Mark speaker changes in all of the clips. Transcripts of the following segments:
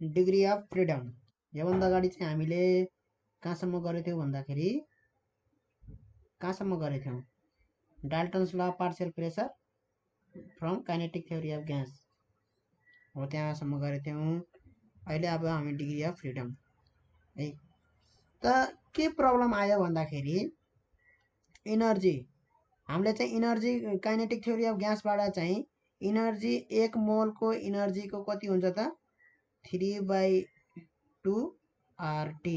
Speaker 1: Degree of freedom. योभन्दा अगाडि चाहिँ हामीले कहाँसम्म गरेको थियौँ भन्दाखेरि Dalton's law of partial pressure from kinetic theory of gas हो, त्यहाँसम्म गरेको थियौँ। अहिले अब हामी डिग्री अफ फ्रिडम है। त के प्रब्लम आयो भन्दाखेरि इनर्जी हामीले चाहिँ इनर्जी काइनेटिक थ्योरी अफ ग्यासबाट चाहिँ इनर्जी 1 मोलको इनर्जीको कति हुन्छ त 3/2 RT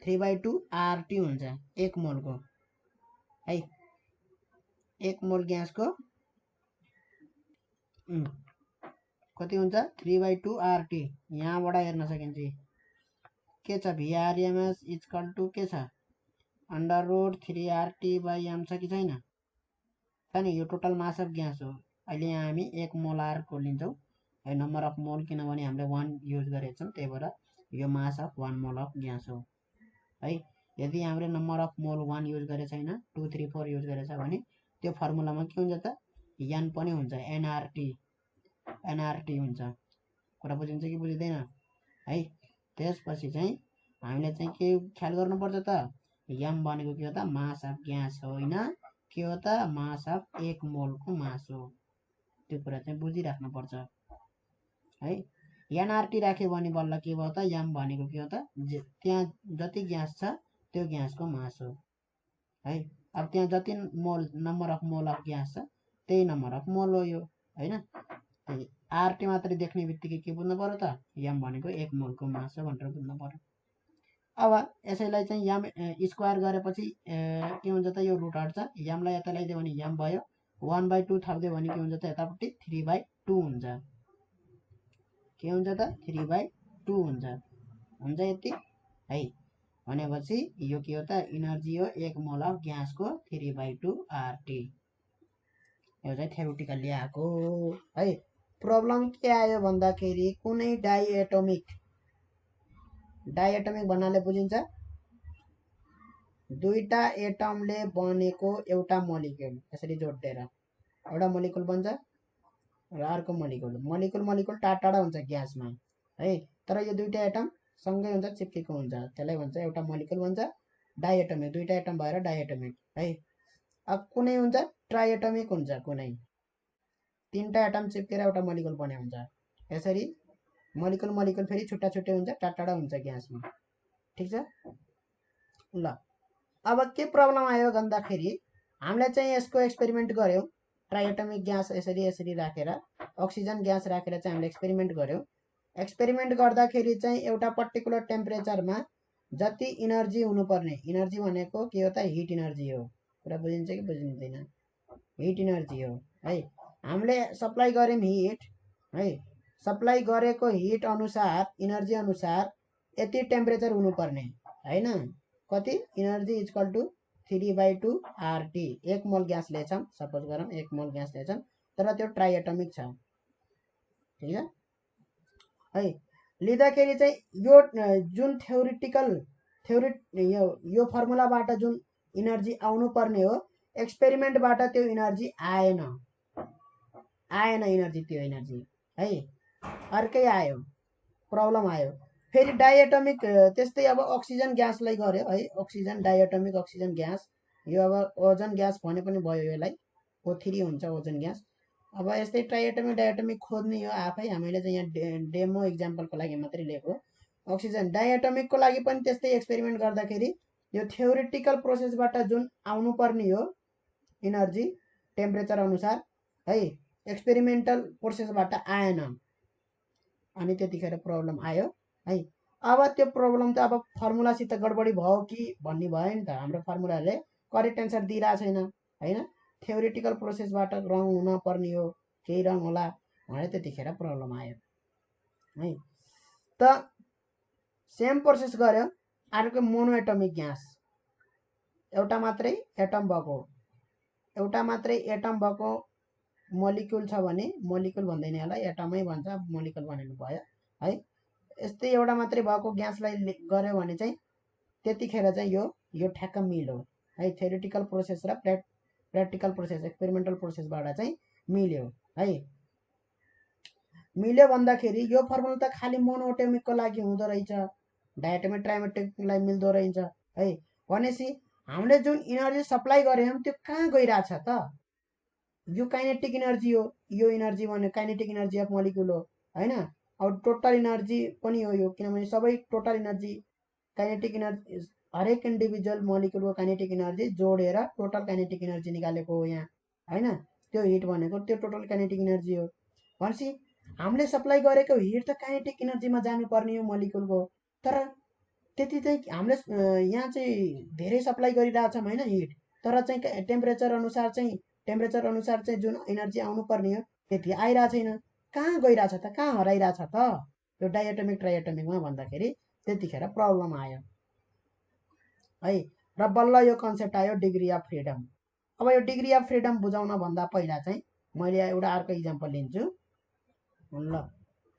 Speaker 1: 3/2 RT हुन्छ 1 मोलको है। 1 मोल ग्यासको कति हुन्छ 3/2 RT। यहाँबाट हेर्न सकिन्छ के छ VRMS इक्वल टु के छ √3RT/m छ कि छैन छ नि। यो टोटल मास अफ ग्यास हो। अहिले यहाँ हामी 1 मोलार को लिन्छौँ है, नम्बर अफ मोल, किनभने हामीले 1 युज गरेका छौँ, त्यही भएर यो mass of 1 mole of gas हो है। यदि हामीले नम्बर अफ मोल 1 युज गरेको छैन 2, 3, 4 युज गरेछ भने त्यो फर्मुलामा के हुन्छ त n पनि हुन्छ, nRT हुन्छ। कुरा बुझिन्छ कि बुझिँदैन है। त्यसपछि चाहिँ हामीले चाहिँ के ख्याल गर्नुपर्छ त m भनेको के हो त मास अफ ग्यास होइन, के हो त मास अफ 1 मोलको मास हो। त्यो कुरा चाहिँ बुझिराख्नुपर्छ है। nRT राख्यो भने बल्ल के भयो त m भनेको के हो त त्यहाँ जति ग्यास छ त्यो ग्यासको मास हो है। अब त्यहाँ जति मोल number of mole of gas छ त्यही नम्बर अफ मोल हो यो हैन। आरटी मात्रै देख्ने बित्तिकै के बुझ्नु पर्यो त m भनेको 1 मोलको मास हो भनेर बुझ्नु पर्यो। अब यसैलाई चाहिँ m स्क्वायर गरेपछि के हुन्छ त यो रुट हट्छ, m लाई यता ल्याइदियो भने m भयो, 1/2 थप्दियो भने के हुन्छ त यतापट्टि 3/2 हुन्छ। के हुन्छ त 3/2 हुन्छ यति है। भनेपछि यो के हो त इनर्जी हो 1 मोल अफ ग्यासको 3/2 RT। यो चाहिँ थ्योरिटिकल्ली आएको है। प्रब्लम के आयो भन्दाखेरि कुनै डाइएटोमिक भन्नाले बुझिन्छ दुईटा एटमले बनेको एउटा मोलिक्युल यसरी जोडेर एउटा मोलिक्युल बन्छ र अर्को मोलिक्युल टाढा हुन्छ ग्यासमा है, तर यो दुईटा एटम सँगै हुन्छ, चिप्केको हुन्छ, त्यसलाई भन्छ एउटा मोलिक्युल भन्छ डाइएटोमिक। दुईटा एटम भएर डाइएटोमिक है। अब कुनै हुन्छ ट्राइएटोमिक हुन्छ, कुनै तीनटा एटम चिप्केर एउटा मोलिक्युल बने हुन्छ। यसरी मोलिक्युल फेरि छुट्टा छुट्टै हुन्छ, टाढा हुन्छ ग्यासमा, ठीक छ ल। अब के प्रब्लम आयो भन्दाखेरि हामीले चाहिँ यसको एक्सपेरिमेन्ट गर्यौं। ट्राइएटोमिक ग्यास यसरी राखेर अक्सिजन ग्यास राखेर चाहिँ हामीले एक्सपेरिमेन्ट गर्यौं। एक्सपेरिमेन्ट गर्दाखेरि चाहिँ एउटा पर्टिकुलर टेम्परेचरमा जति इनर्जी हुनुपर्ने, इनर्जी भनेको के हो त हिट इनर्जी हो। कुरा बुझिन्छ कि बुझिँदैन? हिट इनर्जी हो है। हामीले सप्लाई गर्यौं हिट है, सप्लाई गरेको हिट अनुसार इनर्जी अनुसार यति टेम्परेचर हुनुपर्ने हैन। कति इनर्जी इक्वल टु 3/2 RT। 1 मोल ग्यास लिएछौं, सपोज गरौँ 1 मोल ग्यास लिएछौं, तर त्यो ट्राइएटोमिक छ, ठीक छ है। लिँदाखेरि चाहिँ यो जुन यो फर्मुलाबाट जुन इनर्जी आउनु पर्ने हो एक्सपेरिमेन्टबाट त्यो इनर्जी आएन इनर्जी, त्यो इनर्जी है अर्कै आयो, प्रब्लम आयो। फेरि डाइएटोमिक त्यस्तै अब अक्सिजन ग्यासलाई गर्यो है, अक्सिजन डाइएटोमिक अक्सिजन ग्यास, यो अब ओजन ग्यास भने पनि भयो, यसलाई O3 हुन्छ ओजन ग्यास। अब यस्तै ट्राइएटोमिक डाइएटोमिक खोज्ने हो आफै, हामीले चाहिँ यहाँ डेमो इक्जाम्पलको लागि मात्रै लिएको। अक्सिजन डाइएटोमिकको लागि पनि त्यस्तै एक्सपेरिमेन्ट गर्दाखेरि यो थ्योरिटिकल प्रोसेसबाट जुन आउनु पर्ने हो इनर्जी टेम्परेचर अनुसार है, एक्सपेरिमेन्टल प्रोसेसबाट आएन, अनि त्यतिखेर प्रब्लम आयो है। अब त्यो प्रब्लम त अब फर्मुलासित गडबडी भयो कि भन्ने भयो नि त। हाम्रो फर्मुलाले करेक्ट एन्सर दिइरहेको छैन हैन, थ्योरिटिकल प्रोसेसबाट रङ हुन पर्ने हो, केही रङ होला भनेर त्यतिखेर प्रब्लम आयो है। त सेम प्रोसेस गर्यो अर्को मोनोएटोमिक ग्यास, एउटा मात्रै एटम भएको मोलिक्युल छ भने, मोलिक्युल भन्दैन यसलाई एटमै भन्छ, मोलिक्युल भनेको भयो है। यस्तै एउटा मात्रै भएको ग्यासलाई गर्यो भने चाहिँ त्यतिखेर चाहिँ यो ठ्याक्क मिल्यो है। थ्योरिटिकल प्रोसेस र प्र्याक्टिकल प्रोसेस एक्सपेरिमेन्टल प्रोसेसबाट चाहिँ मिल्यो है। मिल्यो भन्दाखेरि यो फर्मुला त खालि मोनोएटोमिकको लागि हुँदो रहेछ, डायटोमिक ट्राइमेट्रिकलाई मिल्दो रहेछ है। भनेपछि हामीले जुन इनर्जी सप्लाई गरेछौँ त्यो कहाँ गइरहेछ त? यो काइनेटिक इनर्जी हो, यो इनर्जी भन्यो काइनेटिक इनर्जी अफ मोलिकुल हो होइन। अब टोटल इनर्जी पनि हो यो, किनभने सबै टोटल इनर्जी काइनेटिक इनर्जी हरेक इन्डिभिजुअल मोलिकुलको काइनेटिक इनर्जी जोडेर टोटल काइनेटिक इनर्जी निकालेको हो यहाँ होइन। त्यो हिट भनेको त्यो टोटल काइनेटिक इनर्जी हो। भनेपछि हामीले सप्लाई गरेको हिट त काइनेटिक इनर्जीमा जानुपर्ने हो मोलिकुलको, तर त्यति चाहिँ हामीले यहाँ चाहिँ धेरै सप्लाई गरिरहेछौँ होइन हिट, तर चाहिँ टेम्परेचर अनुसार चाहिँ जुन इनर्जी आउनुपर्ने हो त्यति आइरहेको छैन। कहाँ गइरहेछ त, कहाँ हराइरहेछ त? यो डाइएटोमिक ट्राइएटोमिकमा भन्दाखेरि त्यतिखेर प्रब्लम आयो है। र बल्ल यो कन्सेप्ट आयो डिग्री अफ फ्रिडम। अब यो डिग्री अफ फ्रिडम बुझाउन भन्दा पहिला चाहिँ मैले एउटा अर्को इक्जाम्पल लिन्छु ल।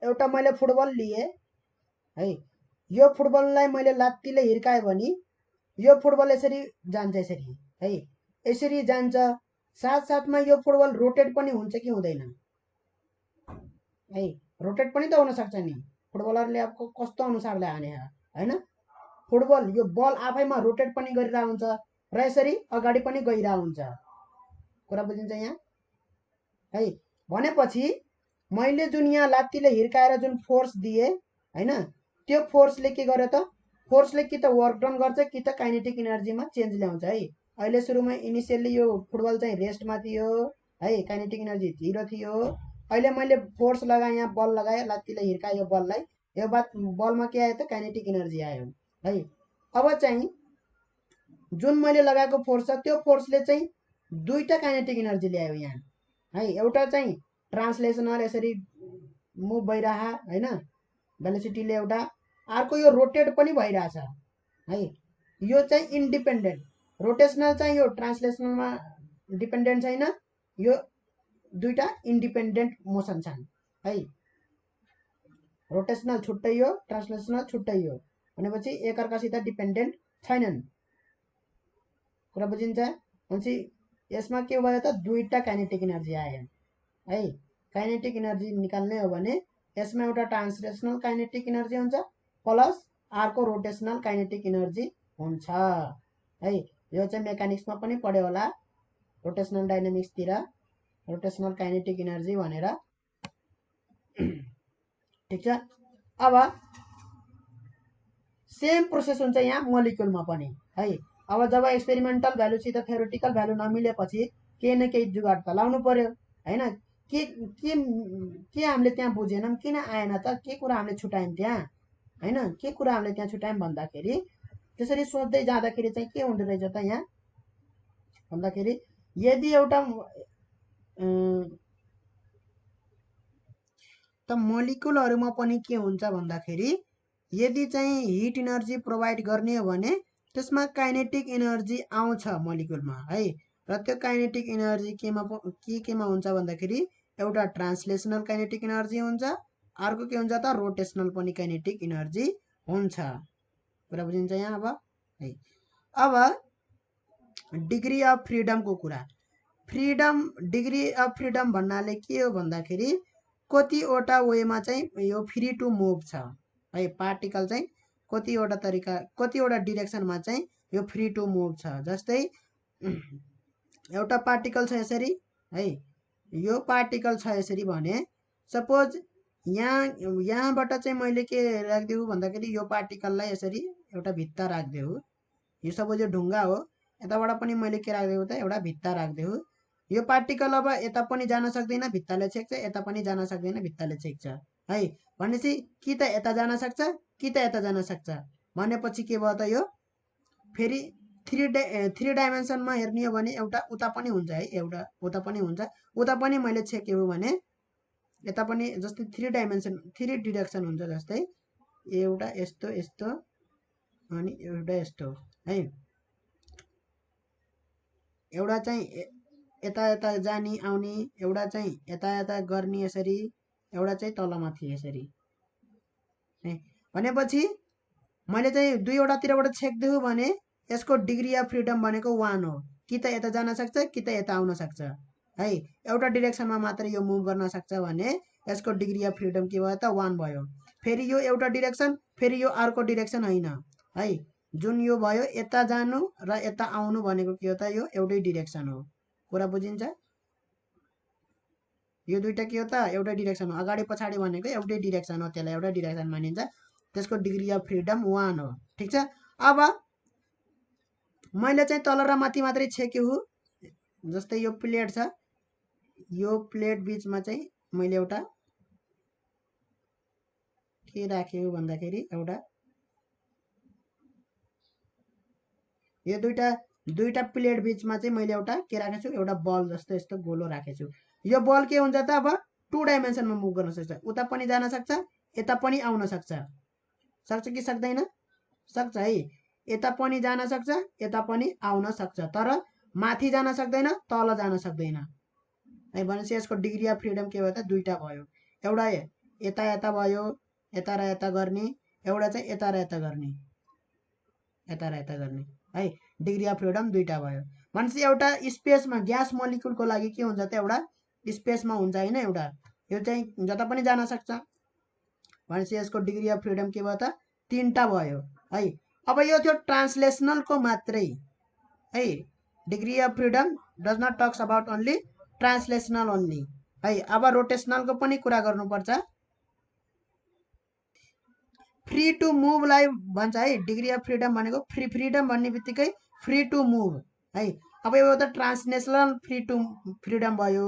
Speaker 1: एउटा मैले फुटबल लिएँ है, यो फुटबललाई मैले लात्तीले हिर्काएँ भने यो फुटबल यसरी जान्छ, यसरी है, यसरी जान्छ। साथसाथमा यो फुटबल रोटेट पनि हुन्छ कि हुँदैन है? रोटेट पनि त हुनसक्छ नि, फुटबलरले अब कस्तो अनुसारले हाने होइन। फुटबल यो बल आफैमा रोटेट पनि गरिरहेको हुन्छ र यसरी अगाडि पनि गइरहेको हुन्छ। कुरा बुझिन्छ यहाँ है? भनेपछि मैले जुन यहाँ लात्तीले हिर्काएर जुन फोर्स दिएँ होइन, त्यो फोर्सले के गर्यो त? फोर्सले कि त वर्क डन गर्छ कि त काइनेटिक इनर्जीमा चेन्ज ल्याउँछ है। अहिले सुरुमा इनिसियली यो फुटबल चाहिँ रेस्टमा थियो है, काइनेटिक इनर्जी 0 थियो। अहिले मैले फोर्स लगाएँ, यहाँ बल लगाएँ, लात्तीले हिर्काएँ यो बललाई, यो बात बलमा के आयो त? काइनेटिक इनर्जी आयो है। अब चाहिँ जुन मैले लगाएको फोर्स छ त्यो फोर्सले चाहिँ दुईटा काइनेटिक इनर्जी ल्यायो यहाँ है। एउटा चाहिँ ट्रान्सलेसनल यसरी मुभ भइरह होइन भेलोसिटीले, एउटा अर्को यो रोटेट पनि भइरहेछ है। यो चाहिँ इन्डिपेन्डेन्ट, रोटेसनल चाहिँ यो ट्रान्सलेसनलमा डिपेन्डेन्ट छैन, यो दुईटा इन्डिपेन्डेन्ट मोसन छन् है। रोटेसनल छुट्टै हो, ट्रान्सलेसनल छुट्टै हो, भनेपछि एकअर्कासित डिपेन्डेन्ट छैनन्। कुरा बुझिन्छ? भनेपछि यसमा के भयो त? दुईटा काइनेटिक इनर्जी आयो है। काइनेटिक इनर्जी निकाल्ने हो भने यसमा एउटा ट्रान्सलेसनल काइनेटिक इनर्जी हुन्छ प्लस अर्को रोटेसनल काइनेटिक इनर्जी हुन्छ है। यो चाहिँ मेकानिक्समा पनि पढ्यो होला, रोटेसनल डाइनामिक्सतिर रोटेसनल काइनेटिक इनर्जी भनेर, ठिक छ। अब सेम प्रोसेस हुन्छ यहाँ मोलिकुलमा पनि है। अब जब एक्सपेरिमेन्टल भ्यालुसित थ्योरिटिकल भ्यालु नमिलेपछि केही न केही जुगाड त लाउनु पर्यो होइन। के के के हामीले त्यहाँ बुझेनौँ, किन आएन त? के कुरा हामीले छुट्यायौँ त्यहाँ होइन? के कुरा हामीले त्यहाँ छुट्यायौँ भन्दाखेरि त्यसरी सोच्दै जाँदाखेरि चाहिँ के हुँदो रहेछ त यहाँ भन्दाखेरि, यदि एउटा त मोलिकुलहरूमा पनि के हुन्छ भन्दाखेरि, यदि चाहिँ हिट इनर्जी प्रोभाइड गर्ने हो भने त्यसमा काइनेटिक इनर्जी आउँछ मोलिकुलमा है। र त्यो काइनेटिक इनर्जी केमा हुन्छ भन्दाखेरि, एउटा ट्रान्सलेसनल काइनेटिक इनर्जी हुन्छ, अर्को के हुन्छ त? रोटेसनल पनि काइनेटिक इनर्जी हुन्छ। कुरा बुझिन्छ यहाँ अब है। अब डिग्री अफ फ्रिडमको कुरा, डिग्री अफ फ्रिडम भन्नाले के हो भन्दाखेरि, कतिवटा वेमा चाहिँ यो फ्री टु मुभ छ है। पार्टिकल चाहिँ कतिवटा डिरेक्सनमा चाहिँ यो फ्री टु मुभ छ। जस्तै एउटा पार्टिकल छ यसरी है, यो पार्टिकल छ यसरी भने सपोज यहाँबाट चाहिँ मैले के राखिदिऊ भन्दाखेरि, यो पार्टिकललाई यसरी एउटा भित्ता राखिदिऊ। यो सपोज यो ढुङ्गा हो, यताबाट पनि मैले के राखिदिऊ त? एउटा भित्ता राखिदिऊ। यो पार्टिकल अब यता पनि जान सक्दैन, भित्ताले छेक्छ, यता पनि जान सक्दैन, भित्ताले छेक्छ है। भनेपछि कि त यता जान सक्छ कि त यता जान सक्छ। भनेपछि के भयो त? यो फेरि थ्री डाइमेन्सनमा हेर्ने हो भने एउटा उता पनि हुन्छ है, एउटा उता पनि हुन्छ। उता पनि मैले छेक्यो भने यता पनि, जस्तै थ्री डिरेक्सन हुन्छ। जस्तै एउटा यस्तो यस्तो अनि एउटा यस्तो है। एउटा चाहिँ यता यता जाने आउने, एउटा चाहिँ यता यता गर्ने यसरी, एउटा चाहिँ तलमाथि यसरी है। भनेपछि मैले चाहिँ दुईवटातिरबाट छेक्दिछु भने यसको डिग्री अफ फ्रिडम भनेको 1 हो। कि त यता जान सक्छ कि त यता आउन सक्छ है। एउटा डिरेक्सनमा मात्र यो मुभ गर्न सक्छ भने यसको डिग्री अफ फ्रिडम के भयो त 1 भयो। फेरि यो एउटा डिरेक्सन, फेरि यो अर्को डिरेक्सन होइन है। जुन यो भयो यता जानु र यता आउनु भनेको के हो त, यो एउटै डिरेक्सन हो। कुरा बुझिन्छ? यो दुईटा के हो त, एउटै डिरेक्सन हो। अगाडि पछाडि भनेको एउटै डिरेक्सन हो, त्यसलाई एउटै डिरेक्सन मानिन्छ। त्यसको डिग्री अफ फ्रिडम 1 हो। ठिक छ। अब मैले चाहिँ तल र माथि मात्रै छेके हुँ। जस्तै यो प्लेट छ, यो प्लेट बीचमा चाहिँ मैले एउटा के राखे हो भन्दाखेरि एउटा यो दुईटा प्लेट बीचमा चाहिँ मैले एउटा के राखेको छु, एउटा बल जस्तो यस्तो गोलो राखेको छु। यो बल के हुन्छ त, अब 2 डाइमेन्सनमा मुभ गर्न सक्छ। उता पनि जान सक्छ, यता पनि आउन सक्छ। सक्छ कि सक्दैन? सक्छ है। यता पनि जान सक्छ, यता पनि आउन सक्छ, तर माथि जान सक्दैन, तल जान सक्दैन है। भनेपछि यसको डिग्री अफ फ्रिडम के भयो त, दुईटा भयो। एउटा यता यता भयो, यता र यता गर्ने, एउटा चाहिँ यता र यता गर्ने, यता र यता गर्ने है। डिग्री अफ फ्रिडम दुईटा भयो। भनेपछि एउटा स्पेसमा ग्यास मोलिकुलको लागि के हुन्छ त, एउटा स्पेसमा हुन्छ होइन, एउटा यो चाहिँ जता पनि जान सक्छ। भनेपछि यसको डिग्री अफ फ्रिडम के भयो त, 3टा भयो है। अब यो थियो ट्रान्सलेसनलको मात्रै है। Degree of freedom does not talks about only translational only है। अब रोटेसनलको पनि कुरा गर्नुपर्छ। फ्री टु मुभलाई भन्छ है। डिग्री अफ फ्रिडम भनेको फ्रिडम भन्ने बित्तिकै फ्री टु मुभ है। अब यो त ट्रान्सलेसनल फ्रिडम भयो।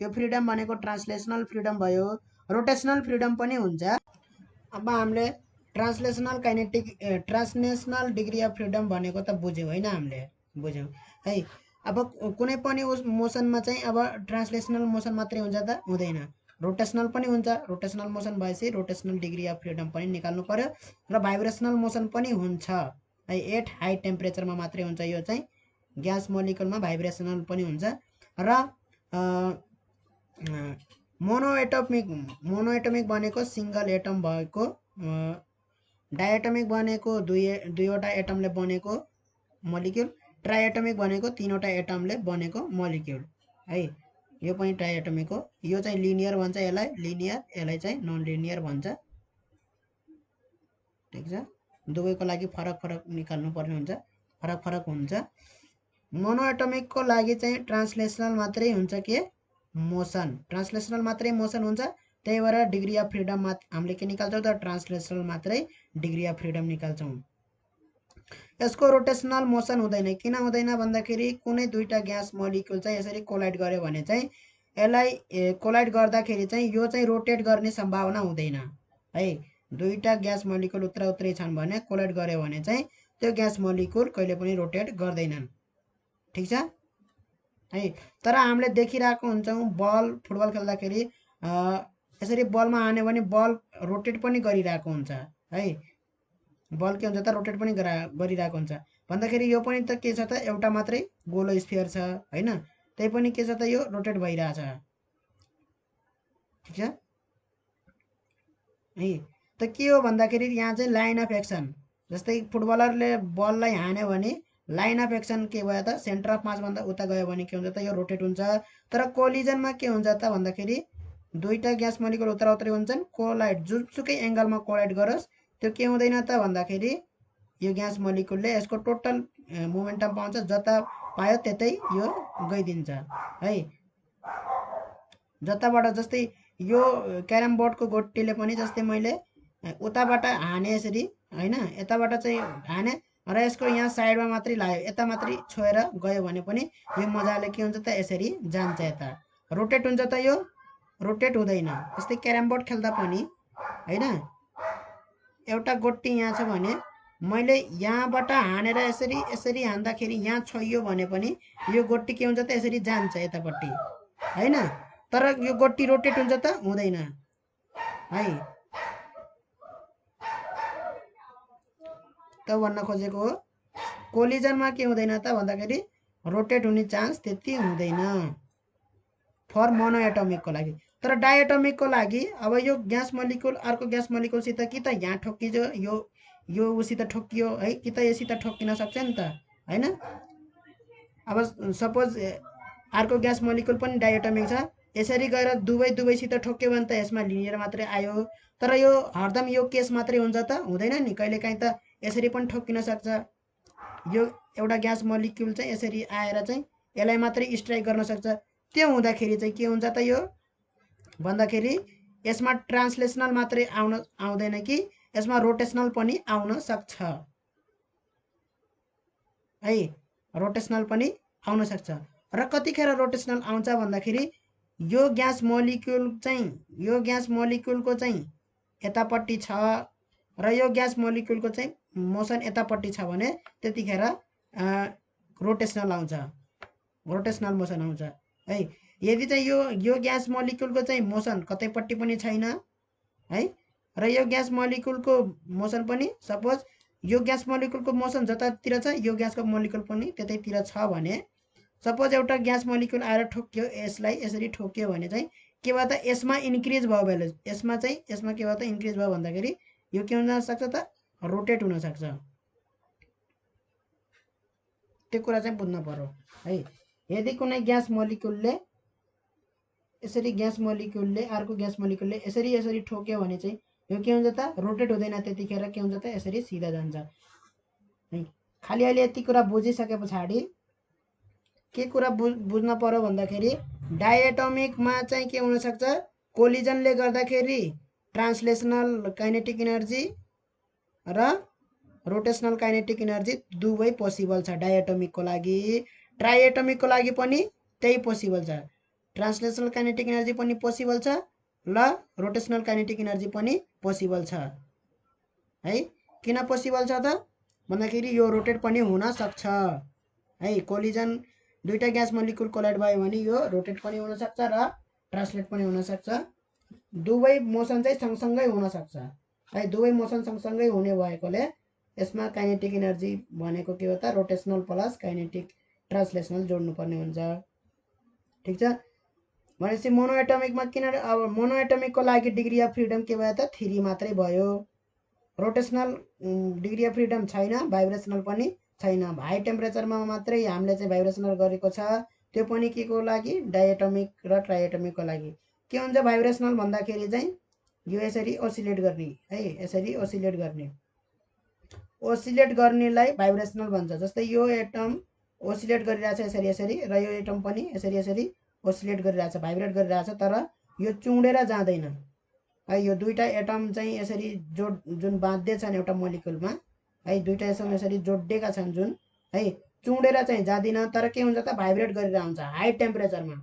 Speaker 1: यो फ्रिडम भनेको ट्रान्सलेसनल फ्रिडम भयो। रोटेसनल फ्रिडम पनि हुन्छ। अब हामीले ट्रान्सलेसनल डिग्री अफ फ्रिडम भनेको त बुझ्यौँ होइन, हामीले बुझ्यौँ है। अब कुनै पनि उस मोसनमा चाहिँ अब ट्रान्सलेसनल मोसन मात्रै हुन्छ त, हुँदैन। रोटेसनल पनि हुन्छ। रोटेसनल मोसन भएपछि रोटेसनल डिग्री अफ फ्रिडम पनि निकाल्नु पर्यो। र भाइब्रेसनल मोसन पनि हुन्छ है। एट हाई टेम्परेचरमा मात्रै हुन्छ यो चाहिँ। ग्यास मोलिकुलमा भाइब्रेसनल पनि हुन्छ। र मोनोएटोमिक भनेको सिंगल एटम भएको, डायएटोमिक भनेको दुईवटा एटमले बनेको मोलिक्युल, ट्राइएटोमिक भनेको 3वटा एटमले बनेको मोलिक्युल है। यो पनि ट्राइएटोमिक हो। यो चाहिँ लिनियर भन्छ यसलाई, लिनियर, यसलाई चाहिँ नन लिनियर भन्छ। ठिक छ। दुवैको लागि फरक फरक निकाल्नु पर्ने हुन्छ, फरक फरक हुन्छ। मोनोएटोमिकको लागि चाहिँ ट्रान्सलेसनल मात्रै हुन्छ के, मोसन। ट्रान्सलेसनल मात्रै मोसन हुन्छ। त्यही भएर डिग्री अफ फ्रिडम हामीले के निकाल्छौँ त, ट्रान्सलेसनल मात्रै डिग्री अफ फ्रिडम निकाल्छौँ। यसको रोटेसनल मोसन हुँदैन। किन हुँदैन भन्दाखेरि कुनै दुईटा ग्यास मोलिक्युल चाहिँ यसरी कोलाइड गर्यो भने चाहिँ यसलाई कोलाइड गर्दाखेरि चाहिँ यो चाहिँ रोटेट गर्ने सम्भावना हुँदैन है। दुईटा ग्यास मोलिक्युल उत्तरा उत्तरी छन् भने कोलाइड गर्यो भने चाहिँ त्यो ग्यास मोलिक्युल कहिले पनि रोटेट गर्दैनन्। ठिक छ है। तर हामीले देखिरहेको हुन्छौँ बल, फुटबल खेल्दाखेरि यसरी बलमा हान्यो भने बल रोटेट पनि गरिरहेको हुन्छ है। बल के हुन्छ त, रोटेट पनि गरिरहेको हुन्छ। भन्दाखेरि यो पनि त के छ त, एउटा मात्रै गोलो स्फियर छ होइन, त्यही पनि के छ त, यो रोटेट भइरहेछ। ठिक छ है। त के हो भन्दाखेरि यहाँ चाहिँ लाइन अफ एक्सन, जस्तै फुटबलरले बललाई हान्यो भने लाइन अफ एक्सन के भयो त, सेन्टर अफ मास भन्दा उता गयो भने के हुन्छ त, यो रोटेट हुन्छ। तर कोलिजनमा के हुन्छ त भन्दाखेरि दुईटा ग्यास मोलिकुल उत्तरा उत्तरी हुन्छन्, कोलाइड जुनसुकै एङ्गलमा कोलाइड गरोस् त्यो के हुँदैन त भन्दाखेरि यो ग्यास मोलिकुलले यसको टोटल मोमेन्टम पाउँछ, जता पायो त्यतै यो गइदिन्छ है। जताबाट, जस्तै यो क्यारम बोर्डको गोटीले पनि जस्तै मैले उताबाट हाने यसरी होइन, यताबाट चाहिँ हाने र यसको यहाँ साइडमा मात्रै लाग्यो, यता मात्रै छोएर गयो भने पनि यो मजाले के हुन्छ त, यसरी जान्छ। यता रोटेट हुन्छ त, यो रोटेट हुँदैन। जस्तै क्यारम बोर्ड खेल्दा पनि होइन, एउटा गोटी यहाँ छ भने मैले यहाँबाट हानेर यसरी यसरी हान्दाखेरि यहाँ छोइयो भने पनि यो गोटी के हुन्छ त, यसरी जान्छ यतापट्टि होइन। तर यो गोटी रोटेट हुन्छ त, हुँदैन है। त भन्न खोजेको हो कोलिजनमा के हुँदैन त भन्दाखेरि रोटेट हुने चान्स त्यति हुँदैन फर मोनोएटोमिकको लागि। तर डायएटोमिकको लागि अब यो ग्यास मोलिकुल अर्को ग्यास मोलिकुलसित कि त यहाँ ठोकियो, यो उसित ठोकियो है, कि त यसित ठोकिन सक्छ नि त होइन। अब सपोज अर्को ग्यास मोलिकुल पनि डायएटोमिक छ, यसरी गएर दुवैसित ठोक्यो भने त यसमा लिनियर मात्रै आयो। तर यो हरदम यो केस मात्रै हुन्छ त हुँदैन नि, कहिलेकाहीँ त यसरी पनि ठोक्किन सक्छ। यो एउटा ग्यास मोलिक्युल चाहिँ यसरी आएर चाहिँ यसलाई मात्रै स्ट्राइक गर्न सक्छ। त्यो हुँदाखेरि चाहिँ के हुन्छ त यो भन्दाखेरि यसमा ट्रान्सलेसनल मात्रै आउँदैन कि यसमा रोटेसनल पनि आउन सक्छ है, रोटेसनल पनि आउन सक्छ। र कतिखेर रोटेसनल आउँछ भन्दाखेरि यो ग्यास मोलिक्युलको चाहिँ यतापट्टि छ र यो ग्यास मोलिक्युलको चाहिँ मोसन यतापट्टि छ भने त्यतिखेर रोटेसनल आउँछ, रोटेसनल मोसन आउँछ है। यदि चाहिँ यो ग्यास मोलिक्युलको चाहिँ मोसन कतैपट्टि पनि छैन है, र यो ग्यास मोलिक्युलको मोसन पनि सपोज यो ग्यास मोलिक्युलको मोसन जतातिर छ यो ग्यासको मोलिक्युल पनि त्यतैतिर छ भने, सपोज एउटा ग्यास मोलिक्युल आएर ठोक्यो, यसलाई यसरी ठोक्यो भने चाहिँ के भयो त यसमा इन्क्रिज भयो भ्यालु, यसमा के भयो त इन्क्रिज भयो भन्दाखेरि यो के हुन सक्छ त रोटेट हुन सक्छ। त्यो कुरा चाहिँ बुझ्नु पर्यो है। यदि कुनै ग्यास मोलिक्युलले अर्को ग्यास मोलिक्युलले यसरी ठोक्यो भने चाहिँ यो के हुन्छ त रोटेट हुँदैन, त्यतिखेर के हुन्छ त यसरी सिधा जान्छ है। खाली अहिले यति कुरा बुझिसके पछाडि के कुरा बुझ्न पर्यो भन्दाखेरि डायएटोमिकमा चाहिँ के हुन सक्छ, कोलिजनले गर्दाखेरि ट्रान्सलेसनल काइनेटिक एनर्जी र रोटेसनल काइनेटिक एनर्जी दुवै पोसिबल छ डायएटोमिकको लागि। ट्राइएटोमिकको लागि पनि त्यही पोसिबल छ, ट्रान्सलेसनल काइनेटिक एनर्जी पनि पोसिबल छ र रोटेसनल काइनेटिक एनर्जी पनि पोसिबल छ है। किन पोसिबल छ त भन्दाखेरि यो रोटेट पनि हुन सक्छ है। कोलिजन दुईटा ग्यास मोलिक्युल कोलाइड भयो भने यो रोटेट पनि हुन सक्छ र ट्रान्सलेट पनि हुन सक्छ। दुवै मोसन चाहिँ सँगसँगै हुन सक्छ है। दुवै मोसन सँगसँगै हुने भएकोले यसमा काइनेटिक एनर्जी भनेको के हो त रोटेसनल प्लस काइनेटिक ट्रान्सलेसनल जोड्नुपर्ने हुन्छ। ठिक छ। भनेपछि मोनोएटोमिकमा किन अब मोनोएटोमिकको लागि डिग्री अफ फ्रिडम के भयो त 3 मात्रै भयो। रोटेसनल डिग्री अफ फ्रिडम छैन, भाइब्रेसनल पनि छैन। हाई टेम्परेचरमा मात्रै हामीले चाहिँ भाइब्रेसनल गरेको छ, त्यो पनि के को लागि डायएटोमिक र ट्राइएटोमिकको लागि। के हुन्छ भाइब्रेसनल भन्दाखेरि चाहिँ यो यसरी ओसिलेट गर्ने है, यसरी ओसिलेट गर्ने, ओसिलेट गर्नेलाई भाइब्रेसनल भन्छ। जस्तै यो एटम ओसिलेट गरिरहेछ यसरी र यो एटम पनि यसरी ओसिलेट गरिरहेछ, भाइब्रेट गरिरहेछ, तर यो चुँडेर जाँदैन है। यो दुईटा एटम चाहिँ यसरी जुन बाँध्दै छन् एउटा मोलिक्युलमा है, दुईटा एटम यसरी जोडिएका छन् जुन है, चुँडेर चाहिँ जाँदैन, तर के हुन्छ त भाइब्रेट गरेर आउँछ। हाई टेम्परेचरमा,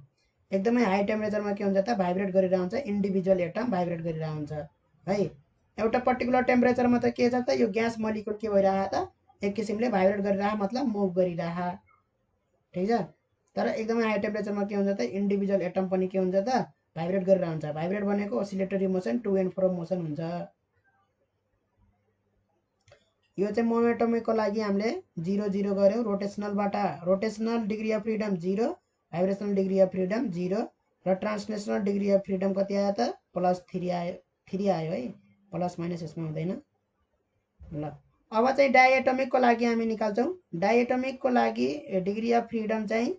Speaker 1: एकदमै हाई टेम्परेचरमा के हुन्छ त भाइब्रेट गरेर आउँछ, इन्डिभिजुअल एटम भाइब्रेट गरेर आउँछ है। एउटा पर्टिकुलर टेम्परेचरमा त के छ त यो ग्यास मोलिक्युल के भइरह त एक किसिमले भाइब्रेट गरिरह, मतलब मुभ गरिरह। ठिक छ। तर एकदमै हाई टेम्परेचरमा के हुन्छ त इन्डिभिजुअल एटम पनि के हुन्छ त भाइब्रेट गरेर आउँछ। भाइब्रेट भनेको oscillatory motion, to and fro motion हुन्छ। यो चाहिँ मोनोएटोमिकको लागि हामीले 0 0 गर्यौं। रोटेसनलबाट rotational degree of freedom 0, vibrational degree of freedom 0 र ट्रान्सलेसनल डिग्री अफ फ्रिडम कति आयो त +3 आयो, 3 आयो है, प्लस माइनस यसमा हुँदैन। ल अब चाहिँ डायएटोमिकको लागि हामी निकाल्छौं। डायएटोमिकको लागि डिग्री अफ फ्रिडम चाहिँ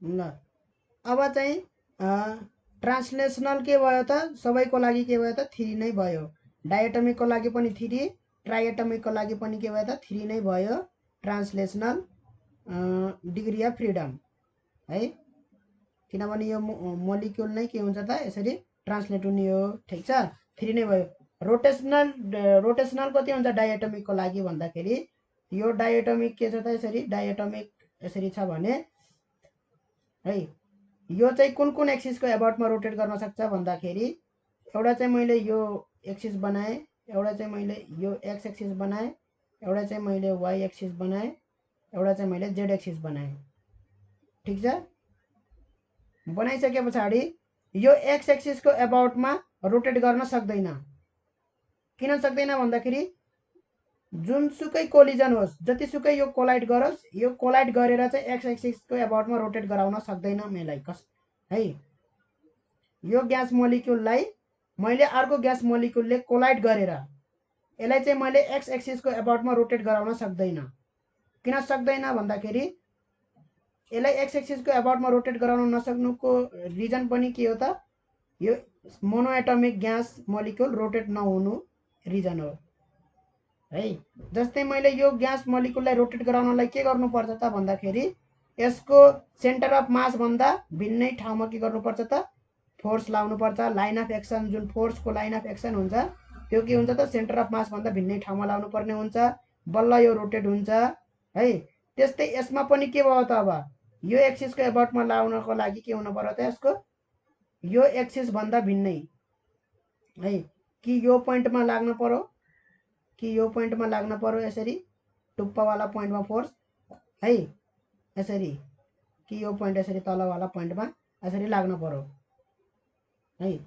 Speaker 1: ल अब चाहिँ ट्रान्सलेसनल के भयो त सबैको लागि के भयो त 3 नै भयो। डायएटोमिकको लागि पनि 3, ट्राइएटोमिकको लागि पनि के भयो त 3 नै भयो ट्रान्सलेसनल डिग्री अफ फ्रिडम है, किनभने यो मोलिक्युल नै के हुन्छ त यसरी ट्रान्सलेट हुने हो। ठिक छ, 3 नै भयो। रोटेसनल कति हुन्छ डायएटोमिकको लागि भन्दाखेरि यो डायएटोमिक के छ त यसरी डायएटोमिक यसरी छ भने है, यो चाहिँ कुन एक्सिसको एबाउटमा रोटेट गर्न सक्छ भन्दाखेरि एउटा चाहिँ मैले यो एक्सिस बनाएँ, एउटा चाहिँ मैले यो एक्स एक्सिस बनाएँ, एउटा चाहिँ मैले वाई एक्सिस बनाएँ, एउटा चाहिँ मैले जेड एक्सिस बनाएँ। ठिक छ। बनाइसके पछाडि यो एक्स एक्सिसको एबाउटमा रोटेट गर्न सक्दैन। किन सक्दैन भन्दाखेरि जुनसुकै कोलिजन होस्, जतिसुकै यो कोलाइड गरोस्, यो कोलाइड गरेर चाहिँ एक्स एक्सिसको एबाउटमा रोटेट गराउन सक्दैन मेलाई है। यो ग्यास मोलिक्युललाई मैले अर्को ग्यास मोलिक्युलले कोलाइड गरेर यसलाई चाहिँ मैले एक्स एक्सिसको एबाउटमा रोटेट गराउन सक्दैन। किन सक्दैन भन्दाखेरि यसलाई एक्स एक्सिसको एबाउटमा रोटेट गराउन नसक्नुको रिजन पनि के हो त, यो मोनोएटमिक ग्यास मोलिकुल रोटेट नहुनु रिजन हो है। जस्तै मैले यो ग्यास मोलिकुललाई रोटेट गराउनलाई के गर्नुपर्छ त भन्दाखेरि यसको सेन्टर अफ मास भन्दा भिन्नै ठाउँमा के गर्नुपर्छ त, फोर्स लाउनुपर्छ। लाइन अफ एक्सन, जुन फोर्सको लाइन अफ एक्सन हुन्छ त्यो के हुन्छ त, सेन्टर अफ मास भन्दा भिन्नै ठाउँमा लाउनु पर्ने हुन्छ, बल्ल यो रोटेट हुन्छ है। त्यस्तै यसमा पनि के भयो त, अब यो एक्सिसको एबाउटमा लाउनको लागि के हुनु पर्यो त, यसको यो एक्सिस भन्दा भिन्नै है, कि यो पोइन्टमा लाग्न पर्यो, कि यो पोइन्टमा लाग्न पर्यो, यसरी टुप्पावाला पोइन्टमा फोर्स है, यसरी कि यो पोइन्ट यसरी तलवाला पोइन्टमा यसरी लाग्न पर्यो है।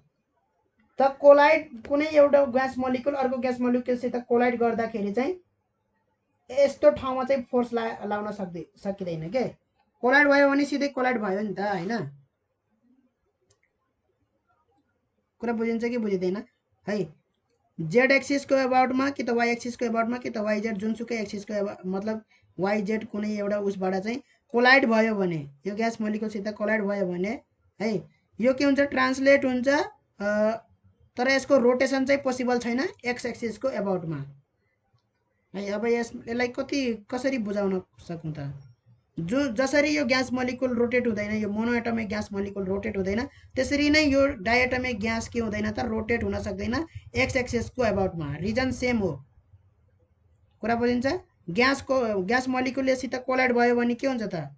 Speaker 1: त कोलाइड, कुनै एउटा ग्यास मोलिकुल अर्को ग्यास मोलिकुलसित कोलाइड गर्दाखेरि चाहिँ यस्तो ठाउँमा चाहिँ फोर्स लाउन सकिँदैन के। कोलाइड भयो भने सिधै कोलाइड भयो नि त हैन। कुरा बुझिन्छ कि बुझिँदैन है। जेड एक्सिसको एबाउटमा कि त वाइ एक्सिसको एबाउटमा कि त वाइ जेड जुनसुकै एक्सिसको मतलब वाइ जेड कुनै एउटा उसबाट चाहिँ कोलाइड भयो भने, यो ग्यास मोलिकुलसित कोलाइड भयो भने है, यो के हुन्छ, ट्रान्सलेट हुन्छ, तर यसको रोटेसन चाहिँ पोसिबल छैन एक्स एक्सिसको एबाउटमा है। अब यसलाई कसरी बुझाउन सकौँ त, जसरी यो ग्यास मोलिकुल रोटेट हुँदैन, यो मोनोएटमिक ग्यास मोलिकुल रोटेट हुँदैन, त्यसरी नै यो डाइएटमिक ग्यास के हुँदैन त, रोटेट हुन सक्दैन एक्स एक्सिसको एबाउटमा। रिजन सेम हो। कुरा बुझिन्छ। ग्यास मोलिकुल यसित कोलाइड भयो भने के हुन्छ त,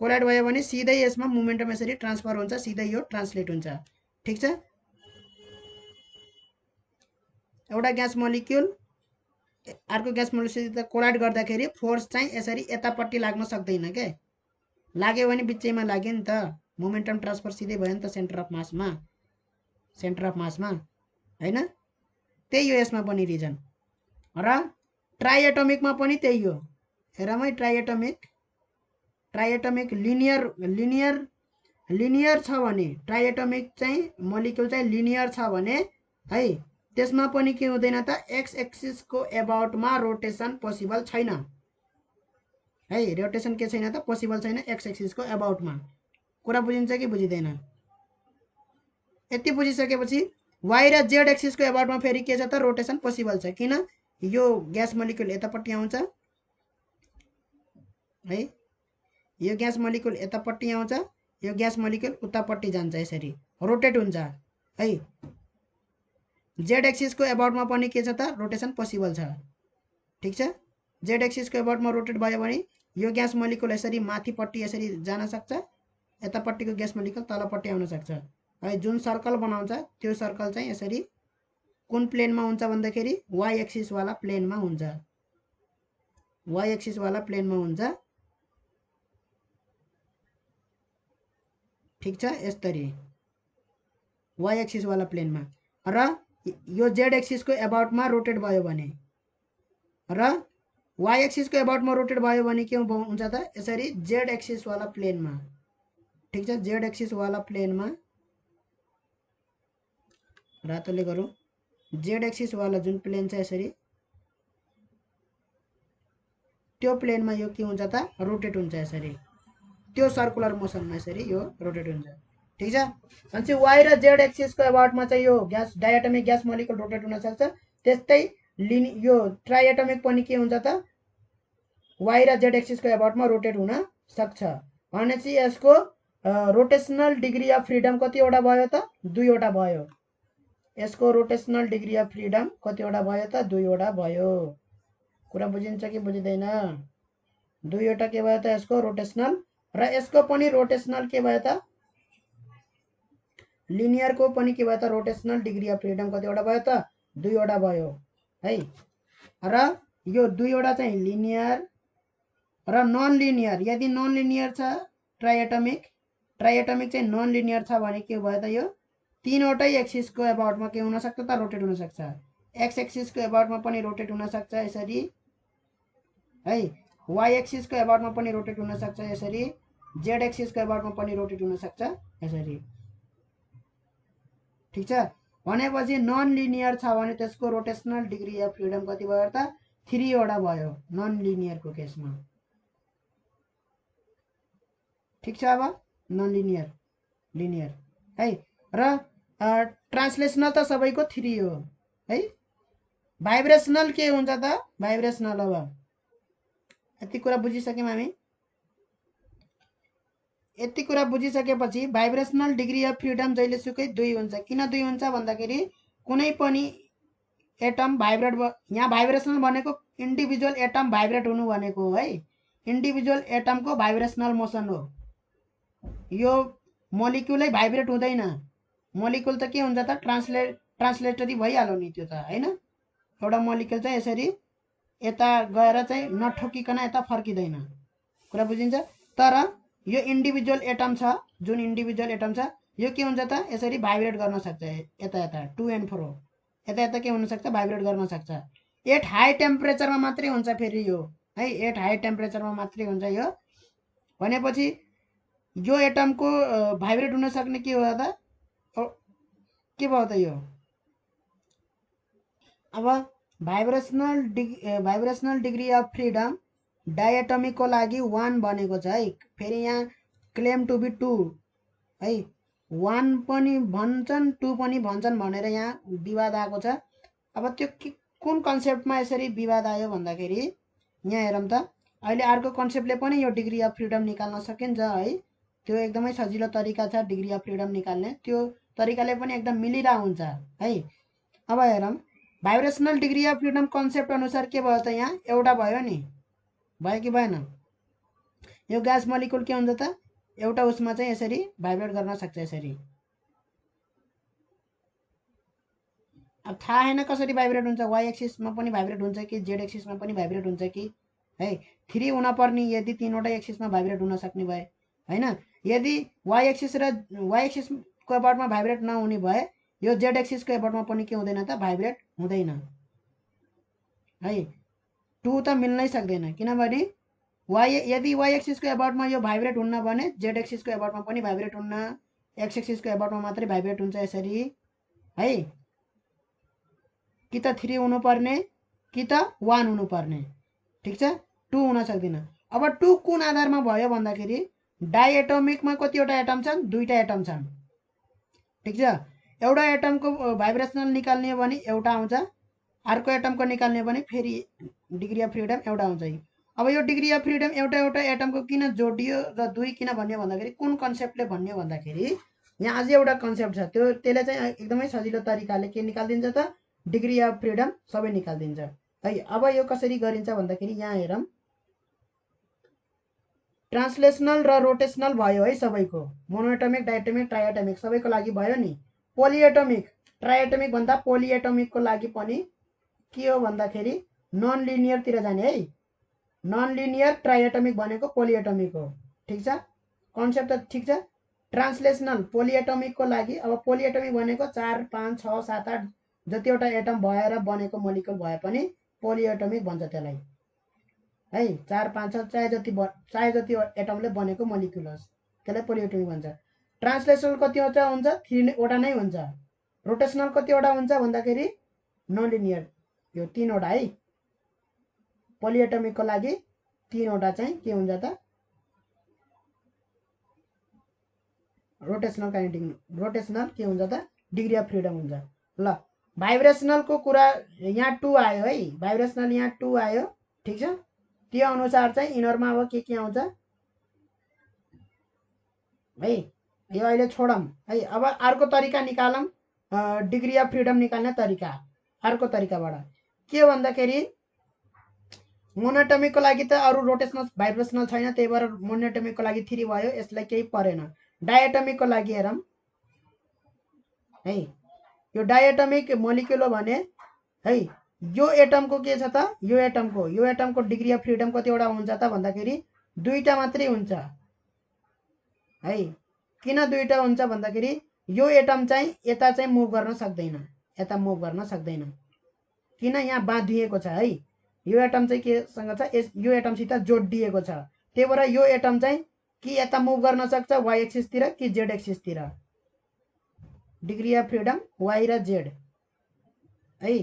Speaker 1: कोलाइड भयो भने सिधै यसमा मोमेन्टम यसरी ट्रान्सफर हुन्छ, सिधै यो ट्रान्सलेट हुन्छ। ठीक छ। एउटा ग्यास मोलिकुल अर्को ग्यास मोलिकुलसित कोलाइड गर्दाखेरि फोर्स चाहिँ यसरी यतापट्टि लाग्न सक्दैन के। लाग्यो भने बिचैमा लाग्यो नि त, मोमेन्टम ट्रान्सफर सिधै भयो नि त सेन्टर अफ मासमा हैन। त्यही हो यसमा पनि रिजन। र ट्राइएटमिकमा पनि त्यही हो। हेरमै, ट्राइएटमिक लिनियर छ भने, ट्राइएटमिक चाहिँ मोलिकुल चाहिँ लिनियर छ भने है, त्यसमा पनि के हुँदैन त, एक्स एक्सिसको एबाउटमा रोटेसन पोसिबल छैन है। रोटेसन के छैन त, पोसिबल छैन एक्स एक्सिसको एबाउटमा। कुरा बुझिन्छ कि बुझिँदैन। यति बुझिसकेपछि वाइ र जेड एक्सिसको एबाउटमा फेरि के छ त, रोटेसन पोसिबल छ। किन, यो ग्यास मोलिकुल यतापट्टि आउँछ है, यो ग्यास मोलिकुल यतापट्टि आउँछ, यो ग्यास मोलिकुल उतापट्टि जान्छ, यसरी रोटेट हुन्छ है। जेड एक्सिसको एबाउटमा पनि के छ त, रोटेसन पोसिबल छ। ठीक छ। जेड एक्सिसको एबाउटमा रोटेट भयो भने यो ग्यास मोलिकुल यसरी माथिपट्टि यसरी जान सक्छ, यतापट्टिको ग्यास मोलिकुल तलपट्टि आउन सक्छ है। जुन सर्कल बनाउँछ त्यो सर्कल चाहिँ यसरी कुन प्लेनमा हुन्छ भन्दाखेरि वाइ एक्सिस वाला प्लेनमा हुन्छ, वाइ एक्सिस वाला प्लेनमा हुन्छ। ठीक छ। यसरी वाइ एक्सिस वाला प्लेनमा, र यो जेड एक्सिसको एबाउटमा रोटेट भयो भने, र वाइ एक्सिसको एबाउटमा रोटेट भयो भने के हुन्छ त, यसरी जेड एक्सिस वाला प्लेनमा। ठीक छ। जेड एक्सिस वाला प्लेनमा रातोले गरौँ, जेड एक्सिस वाला जुन प्लेन छ यसरी, त्यो प्लेनमा यो के हुन्छ त, रोटेट हुन्छ यसरी, त्यो सर्कुलर मोसनमा यसरी यो रोटेट हुन्छ। ठीक छ। अनि वाइ र जेड एक्सिसको एबाउटमा चाहिँ यो gas diatomic gas molecule rotate हुन सक्छ। त्यस्तै यो ट्राइएटमिक पनि के हुन्छ त, वाइ र जेड एक्सिसको एबाउटमा रोटेट हुन सक्छ। भनेपछि यसको रोटेशनल डिग्री अफ फ्रिडम कतिवटा भयो त, 2 वटा भयो। यसको रोटेशनल डिग्री अफ फ्रिडम कतिवटा भयो त, 2 वटा भयो। कुरा बुझिन्छ कि बुझिँदैन। 2 वटा के भयो त यसको रोटेशनल, र यसको पनि रोटेशनल के भयो त, लिनियरको पनि के भयो त, रोटेशनल डिग्री अफ फ्रिडम कतिवटा भयो त, 2 वटा भयो है। र यो 2 वटा चाहिँ लिनियर र नन लिनियर। यदि नन लिनियर छ ट्राइएटमिक चाहिँ नन लिनियर छ भने के भयो त, यो 3 वटै एक्सिसको एबाउटमा के हुन सक्छ त, रोटेट हुन सक्छ। एक्स एक्सिसको एबाउटमा पनि रोटेट हुन सक्छ यसरी है, वाइ एक्सिसको एबाउटमा पनि रोटेट हुन सक्छ यसरी, जेड एक्सिसको एबाउटमा पनि रोटेट हुन सक्छ यसरी। ठीक छ। भनेपछि नन लिनियर छ भने त्यसको रोटेशनल डिग्री अफ फ्रिडम कति भयो त, 3 वटा भयो नन लिनियरको केसमा। ठिक छ। अब नन लिनियर लिनियर है र ट्रान्सलेसनल त सबैको 3 हो है। भाइब्रेसनल के हुन्छ त? भाइब्रेसनल अब यति कुरा बुझिसक्यौँ हामी। यति कुरा बुझिसकेपछि भाइब्रेसनल डिग्री अफ फ्रिडम जहिलेसुकै 2 हुन्छ। किन 2 हुन्छ भन्दाखेरि कुनै पनि एटम भाइब्रेट यहाँ भाइब्रेसनल भनेको इन्डिभिजुअल एटम भाइब्रेट हुनु भनेको हो है। इन्डिभिजुअल एटमको भाइब्रेसनल मोसन हो। यो मोलिक्युलै भाइब्रेट हुँदैन। मोलिक्युल त के हुन्छ त? ट्रान्सलेटरी भइहाल्यो नि त्यो त होइन। एउटा मोलिक्युल चाहिँ यसरी यता गएर चाहिँ नठोकिकन यता फर्किँदैन। कुरा बुझिन्छ? तर यो इन्डिभिजुअल एटम छ, जुन इन्डिभिजुअल एटम छ यो के हुन्छ त? यसरी भाइब्रेट गर्न सक्छ यता यता टु एन्ड फ्रो यता यता के हुनसक्छ? भाइब्रेट गर्न सक्छ। एट हाई टेम्परेचरमा मात्रै हुन्छ फेरि यो है। एट हाई टेम्परेचरमा मात्रै हुन्छ यो। भनेपछि यो एटमको भाइब्रेट हुन सक्ने के हो त? के भयो त यो? अब भाइब्रेसनल डिग्री अफ फ्रिडम डायटोमिकको लागि 1 बनेको छ है। फेरि यहाँ क्लेम टु बी 2 है। 1 पनि भन्छन् 2 पनि भन्छन् भनेर यहाँ विवाद आएको छ। अब त्यो कुन कन्सेप्टमा यसरी विवाद आयो भन्दाखेरि यहाँ हेरौँ त। अहिले अर्को कन्सेप्टले पनि यो डिग्री अफ फ्रिडम निकाल्न सकिन्छ है। त्यो एकदमै सजिलो तरिका छ डिग्री अफ फ्रिडम निकाल्ने। त्यो तरिकाले पनि एकदम मिलिरहेको हुन्छ है। अब हेरौँ vibrational degree of freedom concept अनुसार के भयो त? यहाँ एउटा भयो नि, भयो कि भएन? यो ग्यास मोलिक्युल के हुन्छ त? एउटा उसमा चाहिँ यसरी भाइब्रेट गर्न सक्छ यसरी। अब थाहा छैन कसरी भाइब्रेट हुन्छ। वाइ एक्सिसमा पनि भाइब्रेट हुन्छ कि जेड एक्सिसमा पनि भाइब्रेट हुन्छ कि है। 3 हुनपर्ने यदि 3वटा एक्सिसमा भाइब्रेट हुन सक्ने भए होइन। यदि वाइ एक्सिस र वाइ एक्सिसको एबाउटमा भाइब्रेट नहुने भए यो जेड एक्सिसको एबाउटमा पनि के हुँदैन त? भाइब्रेट हुँदैन है। 2 त मिल्नै सक्दैन। किनभने यदि वाइ एक्सिसको एबाउटमा यो भाइब्रेट हुन्न भने जेड एक्सिसको एबाउटमा पनि भाइब्रेट हुन्न। एक्स एक्सिसको एबाउटमा मात्रै भाइब्रेट हुन्छ यसरी है। कि त 3 हुनुपर्ने कि त 1 हुनुपर्ने। ठिक छ। 2 हुन सक्दैन। अब 2 कुन आधारमा भयो भन्दाखेरि डाइएटोमिकमा कतिवटा एटम छन्? 2टा एटम छन्। ठिक छ। एउटा एटमको भाइब्रेसनल निकाल्ने हो भने एउटा आउँछ, अर्को एटमको निकाल्ने हो भने फेरि डिग्री अफ फ्रिडम एउटा आउँछ। अब यो डिग्री अफ फ्रिडम एउटा एटमको किन जोडियो र 2 किन भन्यो भन्दाखेरि कुन कन्सेप्टले भन्यो भन्दाखेरि यहाँ अझै एउटा कन्सेप्ट छ। त्यसले चाहिँ एकदमै सजिलो तरिकाले के निकालिदिन्छ त? डिग्री अफ फ्रिडम सबै निकालिदिन्छ है। अब यो कसरी गरिन्छ भन्दाखेरि यहाँ हेरौँ। ट्रान्सलेसनल र रोटेसनल भयो है सबैको। मोनोएटोमिक, डायटोमिक, ट्राइएटोमिक सबैको लागि भयो नि। पोलिएटोमिक, ट्राइएटोमिक भन्दा पोलिएटोमिकको लागि पनि के हो भन्दाखेरि नन लिनियरतिर जाने है। नन लिनियर ट्राइएटोमिक भनेको पोलिएटोमिक हो। ठिक छ। कन्सेप्ट त ठिक छ। ट्रान्सलेसनल पोलिएटोमिकको लागि अब पोलिएटोमिक भनेको 4, 5, 6, 7, 8 जतिवटा एटम भएर बनेको मोलिक्युल भए पनि पोलिएटोमिक भन्छ त्यसलाई है। 4, 5, 6 चाहे जति एटमले बनेको मोलिक्युल होस् त्यसलाई पोलिएटोमिक भन्छ। ट्रान्सलेसनल कतिवटा हुन्छ? 3वटा नै हुन्छ। रोटेसनल कतिवटा हुन्छ भन्दाखेरि नन लिनियर यो 3वटा है। पोलिएटोमिकको लागि 3वटा चाहिँ के हुन्छ त? रोटेसनल रोटेसनल के हुन्छ त? डिग्री अफ फ्रिडम हुन्छ। ल भाइब्रेसनलको कुरा यहाँ 2 आयो है। भाइब्रेसनल यहाँ 2 आयो। ठिक छ। त्यो अनुसार चाहिँ यिनीहरूमा अब के आउँछ है। यो अहिले छोडौँ है। अब अर्को तरिका निकालौँ डिग्री अफ फ्रिडम निकाल्ने तरिका। अर्को तरिकाबाट के हो भन्दाखेरि मोनोएटोमिकको लागि त अरू रोटेसनल भाइब्रेसनल छैन, त्यही भएर मोनोएटोमिकको लागि 3 भयो। यसलाई केही परेन। डायटोमिकको लागि हेरौँ है। यो डायटोमिक मोलिक्युल हो भने है यो एटमको के छ त? यो एटमको डिग्री अफ फ्रिडम कतिवटा हुन्छ त भन्दाखेरि 2टा मात्रै हुन्छ है। किन 2टा हुन्छ भन्दाखेरि यो एटम चाहिँ यता चाहिँ मुभ गर्न सक्दैन, यता मुभ गर्न सक्दैन। किन? यहाँ बाँधिएको छ है। यो एटम चाहिँ केसँग छ? यो एटमसित जोडिएको छ। त्यही भएर यो एटम चाहिँ कि यता मुभ गर्न सक्छ वाइ एक्सिसतिर कि जेड एक्सिसतिर। डिग्री अफ फ्रिडम वाइ र जेड है।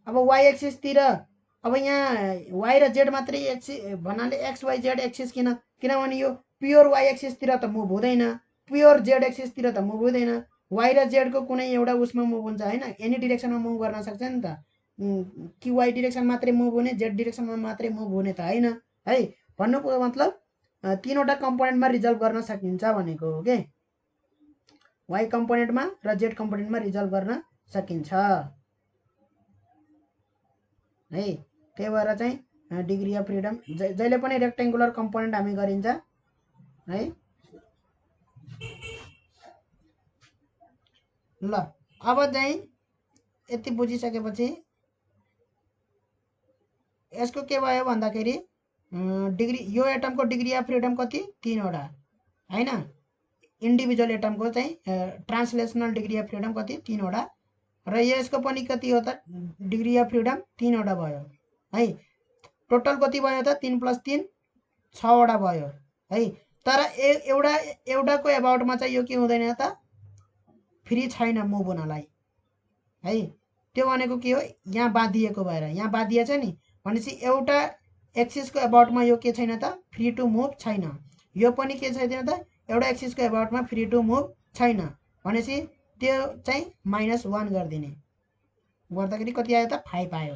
Speaker 1: अब वाइ एक्सिसतिर अब यहाँ वाइ र जेड मात्रै भन्नाले एक्स वाइ जेड एक्सिस किनभने यो प्योर वाइ एक्सिसतिर त मुभ हुँदैन, प्योर जेड एक्सिसतिर त मुभ हुँदैन। वाइ र जेडको कुनै एउटा उसमा मुभ हुन्छ होइन, एनी डिरेक्सनमा मुभ गर्न सक्छ नि त। कि वाइ डिरेक्सन मात्रै मुभ हुने, जेड डिरेक्सनमा मात्रै मुभ हुने त होइन है। भन्नुको मतलब तीनवटा कम्पोनेन्टमा रिजल्भ गर्न सकिन्छ भनेको हो के। वाइ कम्पोनेन्टमा र जेड कम्पोनेन्टमा रिजल्भ गर्न सकिन्छ है। त्यही भएर चाहिँ डिग्री अफ फ्रिडम जहिले पनि रेक्टेङ्गुलर कम्पोनेन्ट हामी गरिन्छ है। ल अब चाहिँ यति बुझिसकेपछि यसको के भयो भन्दाखेरि डिग्री यो एटमको डिग्री अफ फ्रिडम कति 3वटा हैन। इन्डिभिजुअल एटमको चाहिँ ट्रान्सलेसनल डिग्री अफ फ्रिडम कति 3वटा र यसको पनि कति हो त डिग्री अफ फ्रिडम 3वटा भयो है। टोटल कति भयो त 3 + 3 6वटा भयो है। तर एउटाको एबाउटमा चाहिँ यो के हुँदैन त फ्री छैन मुभ हुनलाई है। त्यो भनेको के हो, यहाँ बाँधिएको भएर यहाँ बाँधिएछ नि भनेपछि एउटा एक्सिसको एबाउटमा यो के छैन त फ्री टु मुभ छैन। यो पनि के छैन त एउटा एक्सिसको एबाउटमा फ्री टु मुभ छैन भनेपछि त्यो चाहिँ -1 गरिदिने। गर्दाखेरि कति आयो त 5 आयो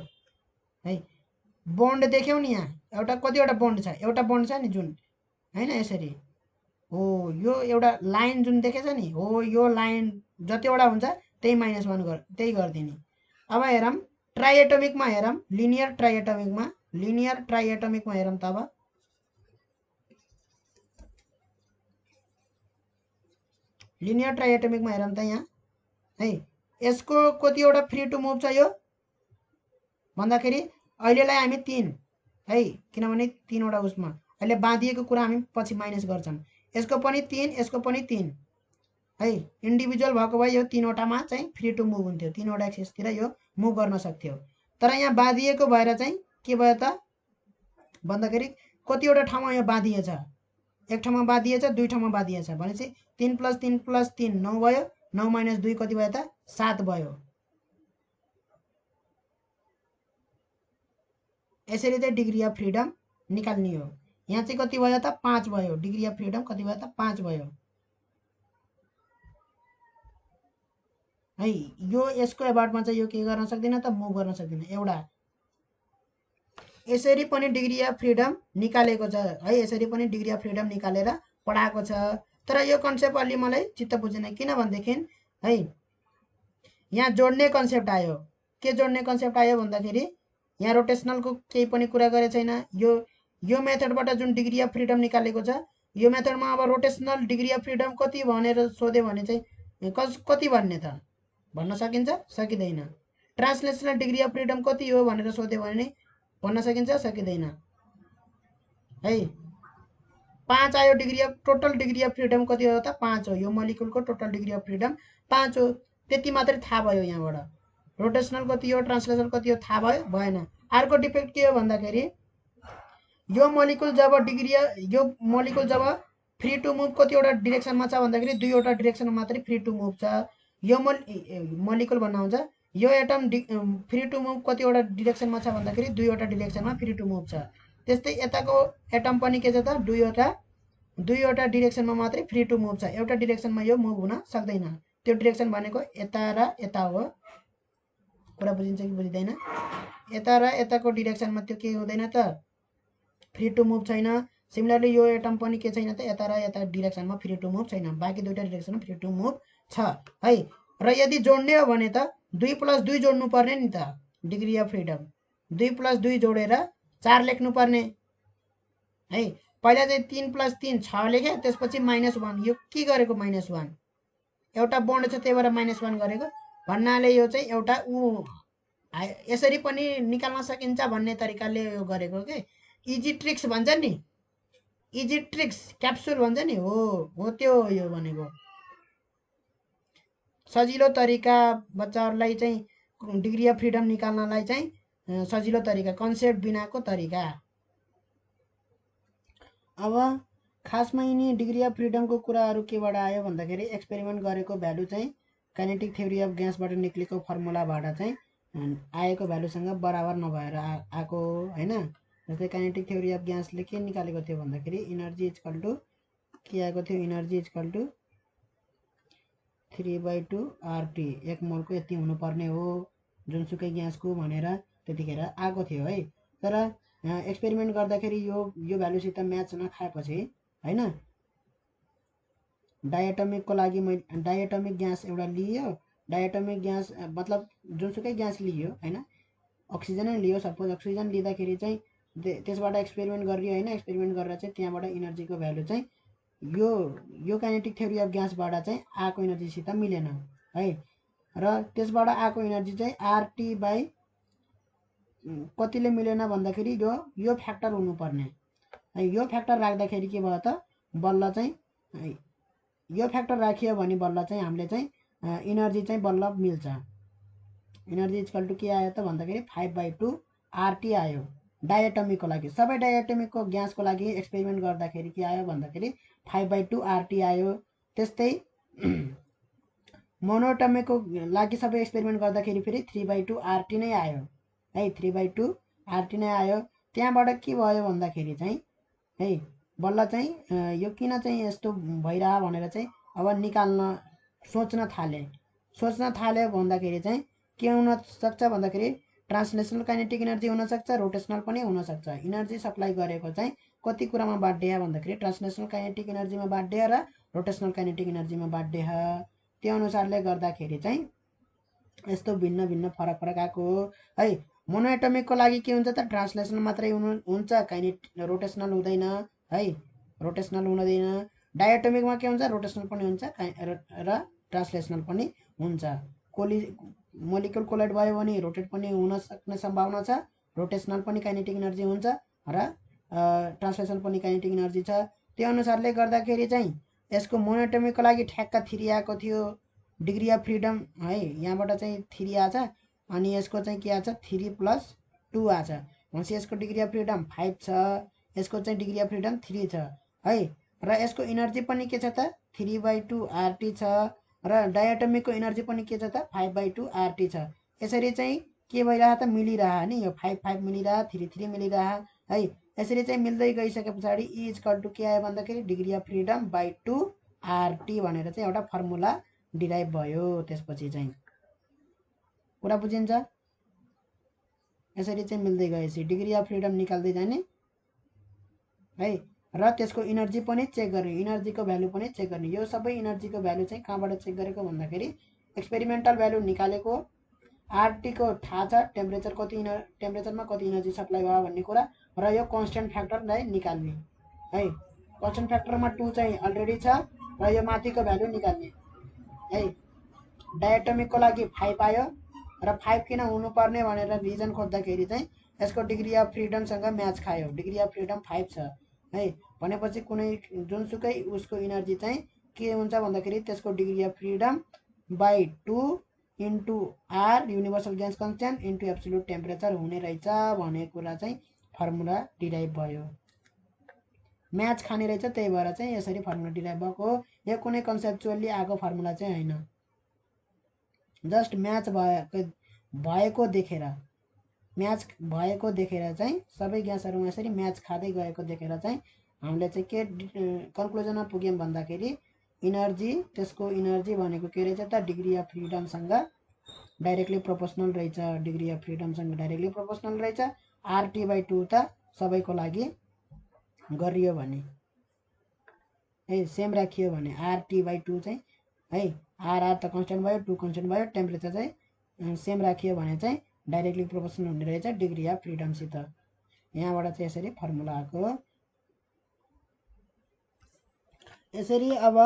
Speaker 1: है। बोन्ड देख्यौ नि यहाँ एउटा कतिवटा बोन्ड छ, एउटा बोन्ड छ नि जुन हैन यसरी हो। यो एउटा लाइन जुन देखेछ नि हो, यो लाइन जतिवटा हुन्छ त्यही -1 त्यही गरिदिने। अब हेरौँ ट्राइएटोमिकमा हेरौँ, लिनियर ट्राइएटोमिकमा हेरौँ त। अब लिनियर ट्राइएटोमिकमा हेरौँ त यहाँ है। यसको कतिवटा फ्री टु मुभ छ यो भन्दाखेरि अहिलेलाई हामी 3 है, किनभने 3वटा उसमा अहिले बाँधिएको कुरा हामी पछि माइनस गर्छौँ। यसको पनि 3, यसको पनि 3 है। इन्डिभिजुअल भएको भए यो 3वटामा चाहिँ फ्री टु मुभ हुन्थ्यो, 3वटा एक्सिसतिर यो मुभ गर्न सक्थ्यो। तर यहाँ बाँधिएको भएर चाहिँ के भयो त भन्दाखेरि कतिवटा ठाउँमा यो बाँधिएछ, एक ठाउँमा बाँधिएछ, दुई ठाउँमा बाँधिएछ भनेपछि 3 + 3 + 3 9 भयो, 9 - 2 कति भयो त 7 भयो। यसरी चाहिँ डिग्री अफ फ्रिडम निकाल्ने हो। यहाँ चाहिँ कति भयो त 5 भयो। डिग्री अफ फ्रिडम कति भयो त 5 भयो है। यो यसको एबाउटमा चाहिँ यो के गर्न सक्दैन त मुभ गर्न सक्दैन एउटा। यसरी पनि डिग्री अफ फ्रिडम निकालेको छ है। यसरी पनि डिग्री अफ फ्रिडम निकालेर पढाएको छ। तर यो कन्सेप्ट अलि मलाई चित्त बुझेन, किनभनेदेखि है यहाँ जोड्ने कन्सेप्ट आयो। के जोड्ने कन्सेप्ट आयो भन्दाखेरि यहाँ रोटेसनलको केही पनि कुरा गरेको छैन। यो मेथडबाट जुन डिग्री अफ फ्रिडम निकालेको छ यो मेथडमा अब रोटेसनल डिग्री अफ फ्रिडम कति भनेर सोध्यो भने चाहिँ कति भन्ने त भन्न सकिन्छ सकिँदैन। ट्रान्सलेसनल डिग्री अफ फ्रिडम कति हो भनेर सोध्यो भने भन्न सकिन्छ सकिँदैन है। 5 आयो degree of total degree of freedom कति हो त 5 हो। यो मोलिकुलको टोटल डिग्री अफ फ्रिडम 5 हो। त्यति मात्रै थाहा भयो यहाँबाट। रोटेसनल कति हो ट्रान्सलेसनल कति हो थाहा भयो भएन। अर्को डिफेक्ट के हो भन्दाखेरि यो मोलिकुल जब फ्री टु मुभ कतिवटा डिरेक्सनमा छ भन्दाखेरि 2वटा डिरेक्सनमा मात्रै फ्री टु मुभ छ। यो मोलिकुल भन्न हुन्छ। यो एटम फ्री टु मुभ कतिवटा डिरेक्सनमा छ भन्दाखेरि 2वटा डिरेक्सनमा फ्री टु मुभ छ। त्यस्तै यताको एटम पनि के छ त 2वटा डिरेक्सनमा मात्रै फ्री टु मुभ छ। एउटा डिरेक्सनमा यो मुभ हुन सक्दैन। त्यो डिरेक्सन भनेको यता र यता हो। कुरा बुझिन्छ कि बुझिँदैन? यता र यताको डिरेक्सनमा त्यो के हुँदैन त फ्री टु मुभ छैन। सिमिलरली यो एटम पनि के छैन त यता र यता डिरेक्सनमा फ्री टु मुभ छैन। बाँकी दुईटा डिरेक्सनमा फ्री टु मुभ छ है। र यदि जोड्ने हो भने त 2 + 2 जोड्नु पर्ने नि त डिग्री अफ फ्रिडम। 2 + 2 जोडेर 4 लेख्नु पर्ने है। पहिला चाहिँ 3 + 3 6 लेखेँ, त्यसपछि -1। यो के गरेको -1? एउटा बोन्ड छ त्यही भएर -1 गरेको भन्नाले यो चाहिँ एउटा यसरी पनि निकाल्न सकिन्छ भन्ने तरिकाले यो गरेको के। इजी ट्रिक्स भन्छ नि, इजी ट्रिक्स क्याप्सुल भन्छ नि हो त्यो हो यो भनेको। सजिलो तरिका बच्चाहरूलाई चाहिँ डिग्री अफ फ्रिडम निकाल्नलाई चाहिँ सजिलो तरिका, कन्सेप्ट बिनाको तरिका। अब खासमा यिनी डिग्री अफ फ्रिडमको कुराहरू केबाट आयो भन्दाखेरि एक्सपेरिमेन्ट गरेको भ्यालु चाहिँ काइनेटिक थ्योरी अफ ग्यासबाट निक्लेको फर्मुलाबाट चाहिँ आएको भ्यालुसँग बराबर नभएर आएको हैन। जस्तै काइनेटिक थ्योरी अफ ग्यासले के निकालेको थियो भन्दाखेरि इनर्जी इक्वल टु के आएको थियो इनर्जी इक्वल टु 3/2 RT, 1 मोलको यति हुनुपर्ने हो जुनसुकै ग्यासको भनेर त्यतिखेर आएको थियो है। तर एक्सपेरिमेन्ट गर्दाखेरि यो भ्यालुसित म्याच नखाएपछि हैन, डायटोमिकको लागि मैले डायटोमिक ग्यास एउटा लियो, डायटोमिक ग्यास मतलब जुनसुकै ग्यास लियो हैन, अक्सिजनै लियो सपोज, अक्सिजन लिँदाखेरि चाहिँ त्यसबाट एक्सपेरिमेन्ट गरियो हैन, एक्सपेरिमेन्ट गरेर चाहिँ त्यहाँबाट इनर्जीको भ्यालु चाहिँ यो काइनेटिक थ्योरी अफ ग्यासबाट चाहिँ आएको इनर्जीसित मिलेन है। र त्यसबाट आएको इनर्जी चाहिँ आरटी बाई कतिले मिलेन भन्दाखेरि यो फ्याक्टर हुनुपर्ने है। यो फ्याक्टर राख्दाखेरि के भयो त, बल्ल चाहिँ यो फ्याक्टर राखियो भने बल्ल चाहिँ हामीले चाहिँ इनर्जी चाहिँ बल्ल मिल्छ। इनर्जी इक्वल टु के आयो त भन्दाखेरि 5/2 RT आयो डायटोमिकको लागि। सबै डायटोमिकको ग्यासको लागि एक्सपेरिमेन्ट गर्दाखेरि के आयो भन्दाखेरि 5/2 RT आयो। त्यस्तै मोनोटोमिकको लागि सबै एक्सपेरिमेन्ट गर्दाखेरि फेरि 3/2 RT नै आयो है, 3/2 RT नै आयो। त्यहाँबाट के भयो भन्दाखेरि चाहिँ है बल्ल चाहिँ यो किन चाहिँ यस्तो भइरह भनेर चाहिँ अब निकाल्न सोच्न थाले भन्दाखेरि चाहिँ के हुन सक्छ भन्दाखेरि ट्रान्सलेसनल काइनेटिक इनर्जी हुनसक्छ, रोटेसनल पनि हुनसक्छ। इनर्जी सप्लाई गरेको चाहिँ कति कुरामा बाँड्य भन्दाखेरि ट्रान्सलेसनल काइनेटिक इनर्जीमा बाँड्य र रोटेसनल काइनेटिक इनर्जीमा बाँड्य। त्यो अनुसारले गर्दाखेरि चाहिँ यस्तो भिन्न भिन्न फरक आएको हो है। मोनोएटोमिकको लागि के हुन्छ त, ट्रान्सलेसनल मात्रै हुन्छ, रोटेसनल हुँदैन है, रोटेसनल हुँदैन। डायटोमिकमा के हुन्छ, रोटेसनल पनि हुन्छ र ट्रान्सलेसनल पनि हुन्छ। मोलिकुल कोलाइड भयो भने रोटेट पनि हुन सक्ने सम्भावना छ, रोटेसनल पनि काइनेटिक इनर्जी हुन्छ र ट्रान्सलेसनल पनि काइनेटिक इनर्जी छ। त्यो अनुसारले गर्दाखेरि चाहिँ यसको मोनोएटोमिकको लागि ठ्याक्क 3 आएको थियो, डिग्री अफ फ्रिडम है, यहाँबाट चाहिँ 3 आछ। अनि यसको चाहिँ के आछ, 3+2 आछ भनेपछि यसको डिग्री अफ फ्रिडम 5 छ, यसको चाहिँ डिग्री अफ फ्रिडम 3 छ है। र यसको इनर्जी पनि के छ त, 3/2 RT छ र डायटोमिकको इनर्जी पनि के छ त, 5/2 RT छ। यसरी चाहिँ के भइरह त, मिलिरह नि, यो 5 मिलिरह, 3 मिलिरह है। यसरी चाहिँ मिल्दै गइसके पछाडि E इक्वल टु के आयो भन्दाखेरि degree of freedom by 2 RT भनेर चाहिँ एउटा फर्मुला डिराइभ भयो। त्यसपछि चाहिँ कुरा बुझिन्छ। यसरी चाहिँ मिल्दै गएपछि डिग्री अफ फ्रिडम निकाल्दै जाने है र त्यसको इनर्जी पनि चेक गर्ने, इनर्जीको भ्यालु पनि चेक गर्ने। यो सबै इनर्जीको भ्यालु चाहिँ कहाँबाट चेक गरेको भन्दाखेरि एक्सपेरिमेन्टल भ्यालु निकालेको, RT को थाहा छ, टेम्परेचरमा कति इनर्जी सप्लाई भयो भन्ने कुरा, र यो कन्स्टेन्ट फ्याक्टरलाई निकाल्ने है। कन्स्टेन्ट फ्याक्टरमा 2 चाहिँ अलरेडी छ र यो माथिको भ्यालु निकाल्ने है। डायटोमिकको लागि 5 आयो र 5 किन हुनुपर्ने भनेर रिजन खोज्दाखेरि चाहिँ यसको डिग्री अफ फ्रिडमसँग म्याच खायो, डिग्री अफ फ्रिडम 5 छ है। भनेपछि कुनै जुनसुकै उसको इनर्जी चाहिँ के हुन्छ भन्दाखेरि त्यसको degree of freedom by 2 into R universal gas constant into absolute temperature हुने रहेछ भन्ने कुरा चाहिँ फर्मुला डिराइभ भयो। म्याच खाने रहेछ, त्यही भएर चाहिँ यसरी फर्मुला डिराइभ भएको हो। यो कुनै कन्सेप्चुअली आएको फर्मुला चाहिँ होइन, जस्ट म्याच भएको देखेर, म्याच भएको देखेर चाहिँ सबै ग्यासहरूमा यसरी म्याच खाँदै गएको देखेर चाहिँ हामीले चाहिँ के कन्क्लुजनमा पुग्यौँ भन्दाखेरि इनर्जी, त्यसको इनर्जी भनेको के रहेछ त, डिग्री अफ फ्रिडमसँग डाइरेक्टली प्रोपोर्सनल रहेछ, डिग्री अफ फ्रिडमसँग डाइरेक्टली प्रोपोर्सनल रहेछ। RT/2 त सबैको लागि गरियो भने है, सेम राखियो भने RT/2 चाहिँ है, R त कन्स्टेन्ट भयो, 2 कन्स्टेन्ट भयो, टेम्परेचर चाहिँ सेम राखियो भने चाहिँ डाइरेक्टली प्रोपोर्सनल हुने रहेछ डिग्री अफ फ्रिडमसित। यहाँबाट चाहिँ यसरी फर्मुला आएको। यसरी अब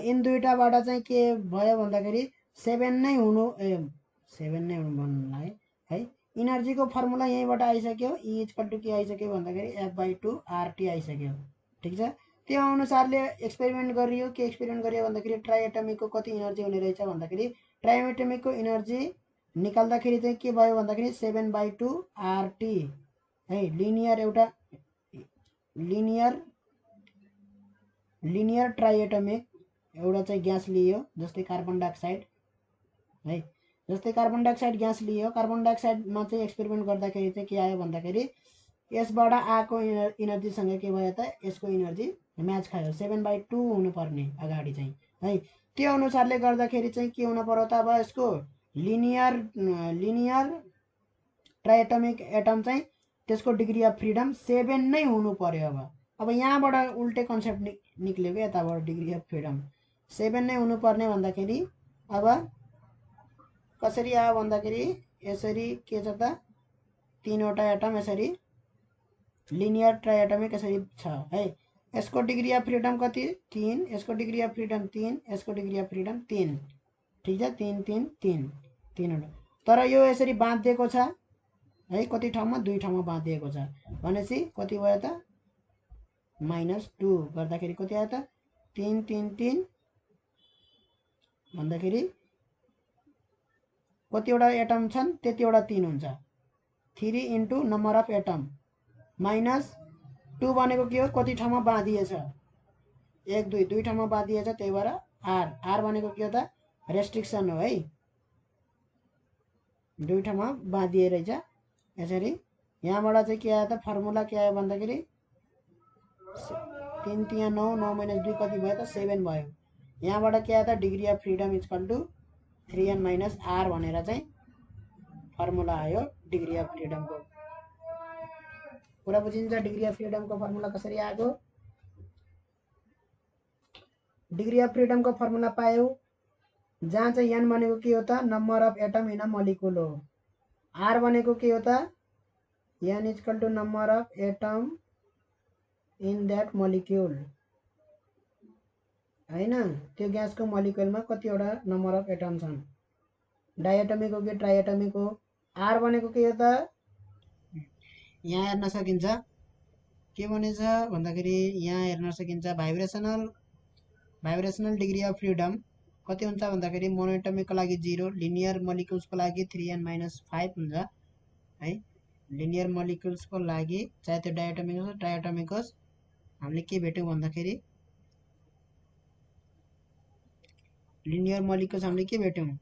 Speaker 1: इन दुईटाबाट चाहिँ के भयो भन्दाखेरि 7 नै हुनु भन्नुलाई है। इनर्जीको फर्मुला यहीँबाट आइसक्यो, E इक्वल टु के आइसक्यो भन्दाखेरि F/2 RT आइसक्यो, ठिक छ। त्यो अनुसारले एक्सपेरिमेन्ट गरियो, के एक्सपेरिमेन्ट गरियो भन्दाखेरि ट्राइएटोमिकको कति इनर्जी हुने रहेछ भन्दाखेरि ट्राइएटोमिकको इनर्जी निकाल्दाखेरि चाहिँ के भयो भन्दाखेरि 7/2 RT है। लिनियर ट्राइएटोमिक एउटा चाहिँ ग्यास लियो, जस्तै कार्बन डाइअक्साइड है, जस्तै कार्बन डाइअक्साइड ग्यास लियो। कार्बन डाइअक्साइडमा चाहिँ एक्सपेरिमेन्ट गर्दाखेरि चाहिँ के आयो भन्दाखेरि यसबाट आएको इनर्जीसँग के भयो त यसको इनर्जी म्याच खायो 7/2 हुनुपर्ने अगाडि चाहिँ है। त्यो अनुसारले गर्दाखेरि चाहिँ के हुनु पर्यो त अब यसको लिनियर ट्राइएटमिक एटम चाहिँ त्यसको डिग्री अफ फ्रिडम 7 नै हुनु पर्यो। अब यहाँबाट उल्टे कन्सेप्ट निक्ल्यो क्या यताबाट डिग्री अफ फ्रिडम 7 नै हुनुपर्ने भन्दाखेरि अब कसरी आयो भन्दाखेरि यसरी के छ त 3वटा एटम यसरी लिनियर ट्राइएटमिक यसरी छ है। यसको डिग्री अफ फ्रिडम कति 3, यसको डिग्री अफ फ्रिडम 3, यसको डिग्री अफ फ्रिडम 3, ठीक छ 3 3 3 3वटा। तर यो यसरी बाँधिएको छ है कति ठाउँमा 2 ठाउँमा बाँधिएको छ भनेपछि कति भयो त -2 गर्दाखेरि कति आयो त 3 3 3 भन्दाखेरि कतिवटा एटम छन् त्यतिवटा 3 हुन्छ 3 इन्टु नम्बर अफ एटम -2 भनेको के हो कति ठाउँमा बाँधिएछ 1 2 2 ठाउँमा बाँधिएछ त्यही भएर आर भनेको के हो त रेस्ट्रिक्सन हो है 2 ठाउँमा बाँधिए रहेछ यसरी। यहाँबाट चाहिँ के आयो त फर्मुला के आयो भन्दाखेरि 3 3 9 9 - 2 कति भयो त 7 भयो। यहाँबाट के आयो त degree of freedom equal to 3n - r भनेर चाहिँ फर्मुला आयो डिग्री अफ फ्रिडमको। कुरा बुझिन्छ डिग्री अफ फ्रिडमको फर्मुला कसरी आएको। डिग्री अफ फ्रिडमको फर्मुला पायौ जहाँ चाहिँ n भनेको के हो त number of atom in a molecule हो, r भनेको के हो त n equal to number of atom in that molecule हैन। त्यो ग्यासको मलिक्युलमा कतिवटा नम्बर अफ एटम छन् डाइएटमिक हो कि ट्राइएटमिक हो। आर भनेको के हो त यहाँ हेर्न सकिन्छ के भनेछ भन्दाखेरि यहाँ हेर्न सकिन्छ भाइब्रेसनल डिग्री अफ फ्रिडम कति हुन्छ भन्दाखेरि मोनोएटमिकको लागि 0, लिनियर मलिक्युल्सको लागि 3n - 5 हुन्छ है। लिनियर मलिक्युल्सको लागि चाहे त्यो डाइएटमिक होस् ट्राइएटमिक होस् हामीले के भेट्यौँ भन्दाखेरि लिनियर मलिक्युल्स हामीले के भेट्यौँ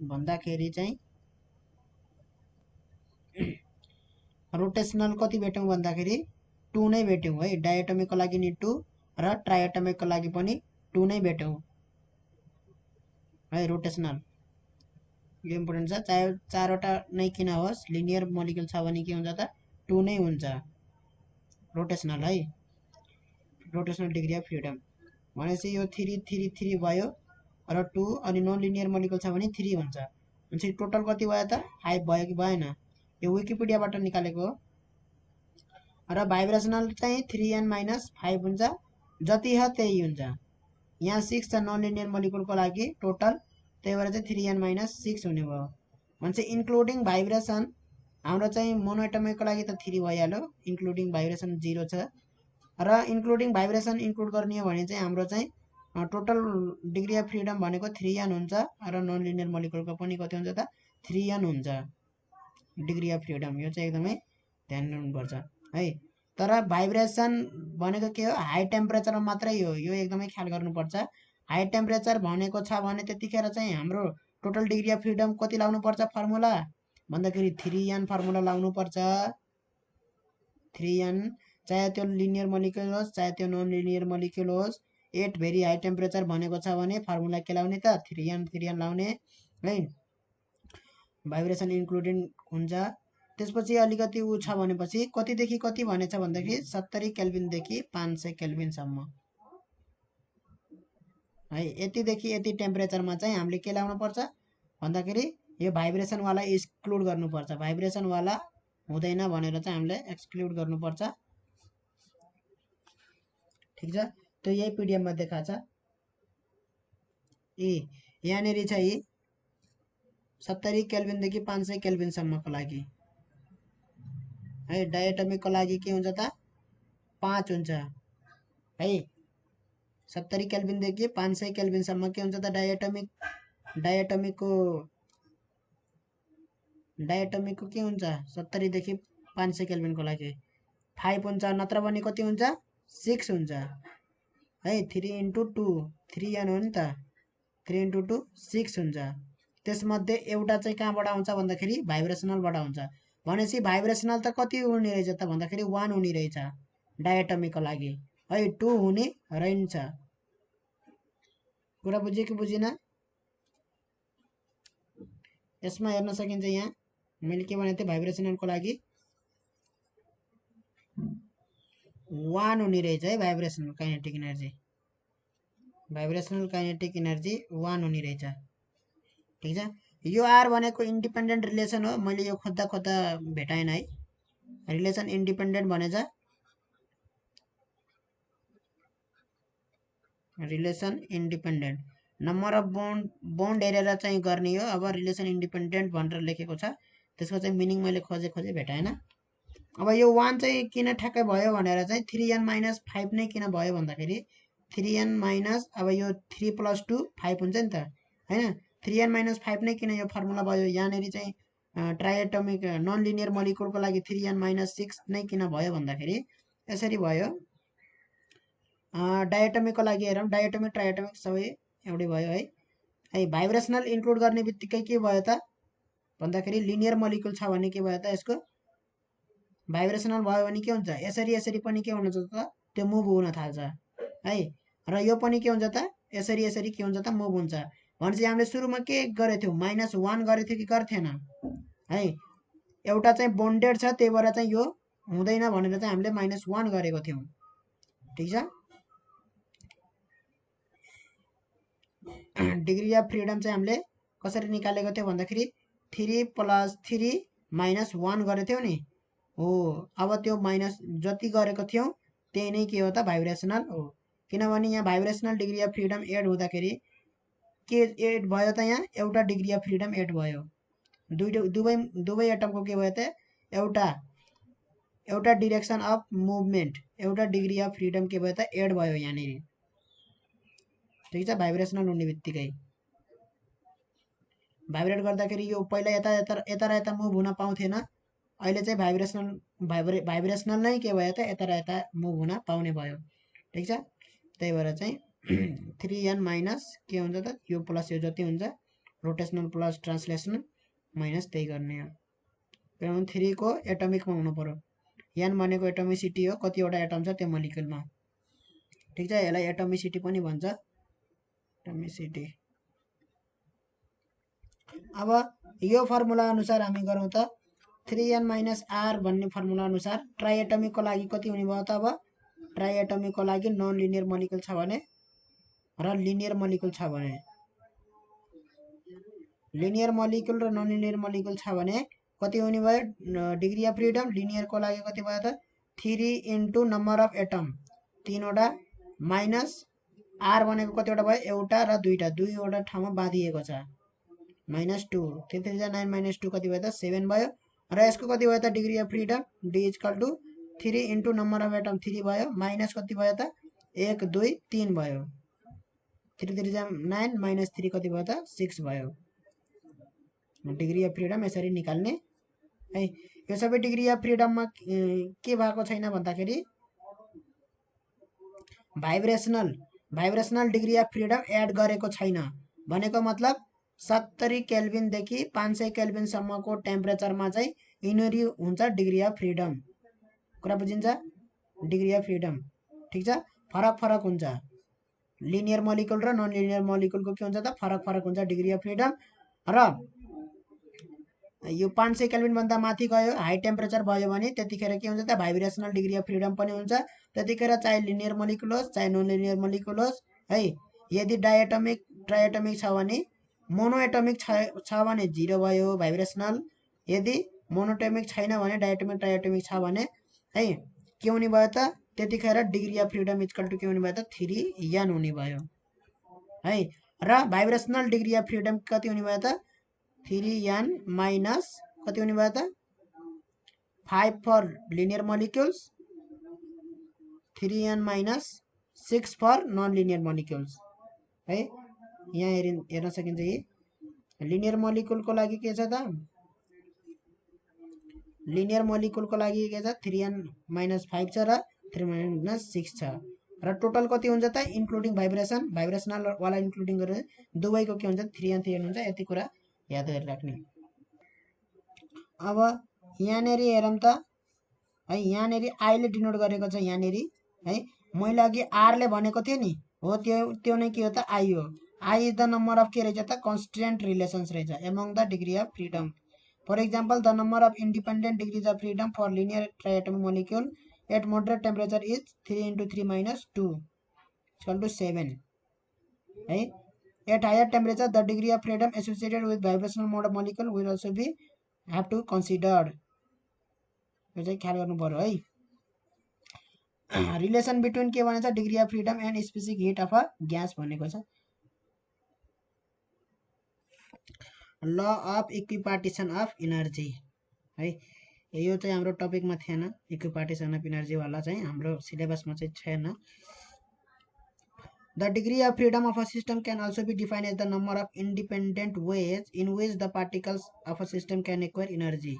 Speaker 1: भन्दाखेरि चाहिँ रोटेसनल कति भेट्यौँ भन्दाखेरि 2 नै भेट्यौँ है। डाइएटमिकको लागि नि 2 र ट्राइएटमिकको लागि पनि 2 नै भेट्यौँ है। रोटेसनल यो इम्पोर्टेन्ट छ चाहे 4वटा नै किन होस् लिनियर मलिक्युल छ भने के हुन्छ त 2 नै हुन्छ रोटेसनल है। रोटेसनल डिग्री अफ फ्रिडम भनेपछि यो 3 3 3 भयो र 2 अनि नन लिनियर मलिक्युल छ भने 3 हुन्छ भनेपछि टोटल कति भयो त 5 भयो कि भएन यो विकिपीडियाबाट निकालेको हो। र भाइब्रेसनल चाहिँ 3n - 5 हुन्छ जति ह त्यही हुन्छ। यहाँ 6 छ नन लिनियर मलिक्युलको लागि टोटल त्यही भएर चाहिँ 3n - 6 हुने भयो भनेपछि इन्क्लुडिङ भाइब्रेसन हाम्रो चाहिँ मोनोएटमिकको लागि त 3 भइहाल्यो इन्क्लुडिङ भाइब्रेसन 0 छ र इन्क्लुडिङ भाइब्रेसन इन्क्लुड गर्ने हो भने चाहिँ हाम्रो चाहिँ टोटल डिग्री अफ फ्रिडम भनेको 3n हुन्छ र नन लिनियर मलिक्युलको पनि कति हुन्छ त 3n हुन्छ डिग्री अफ फ्रिडम। यो चाहिँ एकदमै ध्यान दिनुपर्छ है। तर भाइब्रेसन भनेको के हो हाई टेम्परेचरमा मात्रै हो यो एकदमै ख्याल गर्नुपर्छ। हाई टेम्परेचर भनेको छ भने त्यतिखेर चाहिँ हाम्रो टोटल डिग्री अफ फ्रिडम कति लाउनुपर्छ फर्मुला भन्दाखेरि 3n फर्मुला लाउनुपर्छ 3n चाहे त्यो लिनियर मलिक्युल होस् चाहे त्यो नन लिनियर मलिक्युल होस्। एट भेरी हाई टेम्परेचर भनेको छ भने फर्मुला के लाउने त 3n लाउने है। भाइब्रेसन इन्क्लुडेड हुन्छ। त्यसपछि अलिकति उ छ भनेपछि कतिदेखि कति भनेछ भन्दाखेरि 70 केल्भिनदेखि 500 केल्भिनसम्म है। यतिदेखि यति टेम्परेचरमा चाहिँ हामीले के लाउनु पर्छ भन्दाखेरि यो भाइब्रेसनवाला एक्सक्लुड गर्नुपर्छ। भाइब्रेसनवाला हुँदैन भनेर चाहिँ हामीले एक्सक्लुड गर्नुपर्छ ठिक छ। त्यो यही पिडिएफमा देखाएको छ यहाँनिर छ 70 केल्भिनदेखि 500 केल्भिनसम्मको लागि है। डाइएटमिकको लागि के हुन्छ त 5 हुन्छ है। 70 केल्भिनदेखि 500 केल्भिनसम्म के हुन्छ त डाइएटमिकको के हुन्छ 70 देखि 500 केल्भिनको लागि 5 हुन्छ नत्र भने कति हुन्छ 6 हुन्छ है। 3 × 2 3n हो नि त 3 × 2 6 हुन्छ। त्यसमध्ये एउटा चाहिँ कहाँबाट आउँछ भन्दाखेरि भाइब्रेसनलबाट आउँछ भनेपछि भाइब्रेसनल त कति हुने रहेछ त भन्दाखेरि 1 हुने रहेछ डायटोमिकको लागि है। 2 हुने रहन्छ। कुरा बुझ्यो कि बुझिन? यसमा हेर्न सकिन्छ यहाँ मैले के भनेको थिएँ भाइब्रेसनलको लागि 1 हुने रहेछ है vibrational kinetic energy. Vibrational kinetic energy 1 हुने रहेछ। ठिक छ। यो आर भनेको इन्डिपेन्डेन्ट रिलेसन हो। मैले यो खोज्दा खोज्दा भेटाएन है। रिलेसन इन्डिपेन्डेन्ट भनेछ। Relation independent number of bond हेरेर चाहिँ गर्ने हो। अब रिलेसन इन्डिपेन्डेन्ट भनेर लेखेको छ त्यसको चाहिँ मिनिङ मैले खोजे भेटाएन। अब यो 1 चाहिँ किन ठ्याक्कै भयो भनेर चाहिँ 3n-5 नै किन भयो भन्दाखेरि 3n- अब यो 3 + 2 5 हुन्छ नि त हैन। 3n-5 नै किन यो फर्मुला भयो। यहाँनेरि चाहिँ ट्राइएटोमिक नन लिनियर मोलिकुलको लागि 3n-6 नै किन भयो भन्दाखेरि यसरी भयो। डायटोमिकको लागि हेरौँ। डायटोमिक ट्राइएटोमिक सबै एउटै भयो है। भाइब्रेसनल इन्क्लुड गर्ने बित्तिकै के भयो त भन्दाखेरि लिनियर मोलिकुल छ भने के भयो त यसको भाइब्रेसनल भयो भने के हुन्छ यसरी पनि के हुन्छ त त्यो मुभ हुन थाल्छ है। र यो पनि के हुन्छ त यसरी के हुन्छ त मुभ हुन्छ। भनेपछि हामीले सुरुमा के गरेथ्यौँ -1 गरेथ्यौँ कि गर्थेन है। एउटा चाहिँ बोन्डेड छ त्यही भएर चाहिँ यो हुँदैन भनेर चाहिँ हामीले -1 गरेको थियौँ। ठिक छ। डिग्री अफ फ्रिडम चाहिँ हामीले कसरी निकालेको थियौँ भन्दाखेरि 3 + 3 - 1 गरेथ्यौँ नि हो। अब त्यो माइनस जति गरेको थियौँ त्यही नै के हो त भाइब्रेसनल हो। किनभने यहाँ vibrational degree of freedom add हुँदाखेरि के एड भयो त यहाँ एउटा डिग्री अफ फ्रिडम एड भयो। दुवै एटमको के भयो त एउटा डिरेक्सन अफ मुभमेन्ट एउटा डिग्री अफ फ्रिडम के भयो त एड भयो यहाँनिर। ठिक छ। भाइब्रेसनल हुने बित्तिकै भाइब्रेट गर्दाखेरि यो पहिला यता र यता मुभ हुन पाउँथेन। अहिले चाहिँ भाइब्रेसनल नै के भयो त यता र यता मुभ हुन पाउने भयो। ठिक छ। त्यही भएर चाहिँ 3n- के हुन्छ त यो प्लस यो जति हुन्छ रोटेसनल प्लस ट्रान्सलेसनल माइनस त्यही गर्ने हो। किनभने 3 को एटमिकमा हुनु पर्यो। n भनेको एटोमिसिटी हो कतिवटा एटम छ त्यो मोलिकुलमा। ठिक छ। यसलाई एटोमिसिटी पनि भन्छ एटोमिसिटी। अब यो फर्मुला अनुसार हामी गरौँ त 3n - r भन्ने फर्मुला अनुसार ट्राइएटोमिकको लागि कति हुने भयो त अब ट्राइएटोमिकको लागि नन लिनियर मोलिकुल छ भने र लिनियर मोलिकुल छ भने लिनियर मोलिकुल र नन लिनियर मोलिकुल छ भने कति हुने भयो डिग्री अफ फ्रिडम लिनियरको लागि कति भयो त 3 × नम्बर अफ एटम 3 वटा माइनस आर भनेको कतिवटा भयो एउटा र दुईवटा ठाउँमा बाँधिएको छ -2 3 3 जा 9 -2 कति भयो त 7 भयो। र यसको कति भयो त degree of freedom d = 3 × number of atom 3 भयो माइनस कति भयो त 1 2 3 भयो 3 3 जा 9 -3 कति भयो त 6 भयो। डिग्री अफ फ्रिडम यसरी निकाल्ने है। यो सबै डिग्री अफ फ्रिडममा के भएको छैन भन्दाखेरि vibrational degree of freedom add गरेको छैन भनेको मतलब 70 केल्भिनदेखि 500 केल्भिनसम्मको टेम्परेचरमा चाहिँ यिनीहरू हुन्छ डिग्री अफ फ्रिडम। कुरा बुझिन्छ? डिग्री अफ फ्रिडम ठिक छ। फरक हुन्छ लिनियर मोलिकुल र नन लिनियर मोलिकुलको के हुन्छ त फरक हुन्छ डिग्री अफ फ्रिडम। र यो 500 केल्भिन भन्दा माथि गयो हाई टेम्परेचर भयो भने त्यतिखेर के हुन्छ त भाइब्रेसनल डिग्री अफ फ्रिडम पनि हुन्छ। त्यतिखेर चाहे लिनियर मोलिकुल होस् चाहे नन लिनियर मोलिकुल होस् है। यदि डायटोमिक ट्राइएटोमिक छ भने मोनोएटोमिक छ भने 0 भयो भाइब्रेसनल। यदि मोनोटोमिक छैन भने डायटोमिक ट्राइएटोमिक छ भने है के हुने भयो त त्यतिखेर डिग्री अफ फ्रिडम = के हुने भयो त 3n हुने भयो है। र भाइब्रेसनल डिग्री अफ फ्रिडम कति हुने भयो त 3n - कति हुने भयो त 5 for linear molecules 3n - 6 for non linear molecules है। यहाँ हेर्न सकिन्छ कि लिनियर मोलिकुलको लागि के छ त लिनियर मोलिकुलको लागि के छ 3n - 5 छ र 3n - 6 छ र टोटल कति हुन्छ त इन्क्लुडिङ भाइब्रेसनल वाला इन्क्लुडिङ गरेर दुवैको के हुन्छ 3n हुन्छ। यति कुरा याद गरिराख्ने। अब यहाँनेरि हेरौँ त है, यहाँनेरि आईले डिनोट गरेको छ यहाँनेरि है। मैले अघि आरले भनेको थिएँ नि, हो त्यो नै के हो त आई हो। I is the number of के रहेछ त कन्स्टेन्ट रिलेसन्स रहेछ among the degree of freedom. For example the number of independent degrees of freedom for linear triatomic molecule at moderate temperature is 3 × 3 - 2 = 7 है। At higher temperature the degree of freedom associated with vibrational mode of molecule will also be have to considered. यो चाहिँ ख्याल गर्नु पर्यो है। Relation between के भनेछ degree of freedom and specific heat of a gas भनेको छ। ल अफ इक्विपार्टिसन अफ इनर्जी है। यो चाहिँ हाम्रो टपिकमा थिएन, इक्विपार्टिसन अफ इनर्जी वाला चाहिँ हाम्रो सिलेबसमा चाहिँ छैन। The degree of freedom of a system can also be defined as the number of independent ways in which the particles of a system can acquire energy.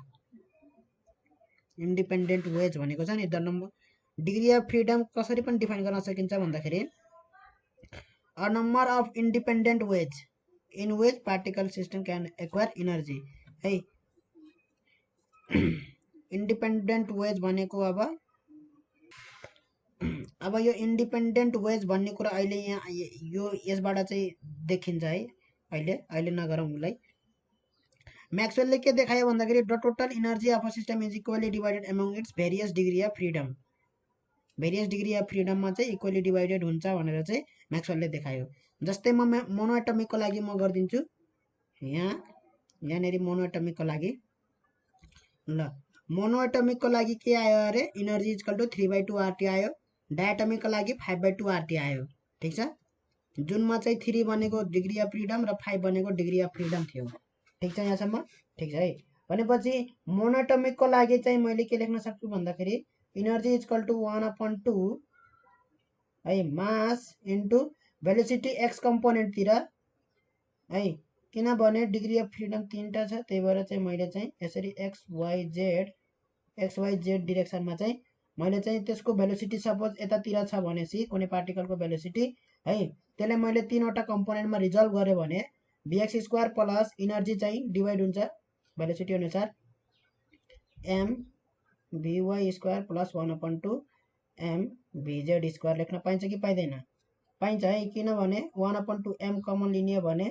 Speaker 1: Independent ways भनेको छ नि the number degree of freedom कसरी पनि define गर्न सकिन्छ भन्दाखेरि a number of independent ways in which particle system can acquire energy है। Independent wage भनेको अब यो इन्डिपेन्डेन्ट वेज भन्ने कुरा अहिले यहाँ यो यसबाट चाहिँ देखिन्छ है। अहिले नगरौँ उसलाई। मैक्सवेलले के देखायो भन्दाखेरि the total energy of a system is equally divided among its various degree of freedom. Various degree of फ्रिडममा चाहिँ इक्वली डिवाइडेड हुन्छ भनेर चाहिँ मैक्सवेलले देखायो। जस्तै म मोनोएटमिकको लागि म गरिदिन्छु यहाँनेरि मोनोएटमिकको लागि। ल मोनोएटमिकको लागि के आयो अरे energy is equal to 3/2 RT आयो। डायटमिकको लागि 5/2 RT आयो। ठिक छ। जुनमा चाहिँ 3 भनेको डिग्री अफ फ्रिडम र 5 भनेको डिग्री अफ फ्रिडम थियो। ठिक छ यहाँसम्म? ठिक छ है। भनेपछि मोनोएटमिकको लागि चाहिँ मैले के लेख्न सक्छु भन्दाखेरि इनर्जी इज इक्वल टु 1/2 है मास इन्टु भेलोसिटी एक्स कम्पोनेन्टतिर है। किनभने डिग्री अफ फ्रिडम 3टा छ, त्यही भएर चाहिँ मैले चाहिँ यसरी एक्स वाइ जेड डिरेक्सनमा चाहिँ मैले चाहिँ त्यसको भेलोसिटी सपोज यतातिर छ भनेपछि कुनै पार्टिकलको भेलोसिटी है, त्यसलाई मैले 3वटा कम्पोनेन्टमा रिजल्भ गरेँ भने vx² प्लस इनर्जी चाहिँ डिवाइड हुन्छ भेलोसिटी अनुसार m vy² plus 1/2 m vz² लेख्न पाइन्छ कि पाइँदैन? पाइन्छ है। किनभने 1/2 m कमन लिने भने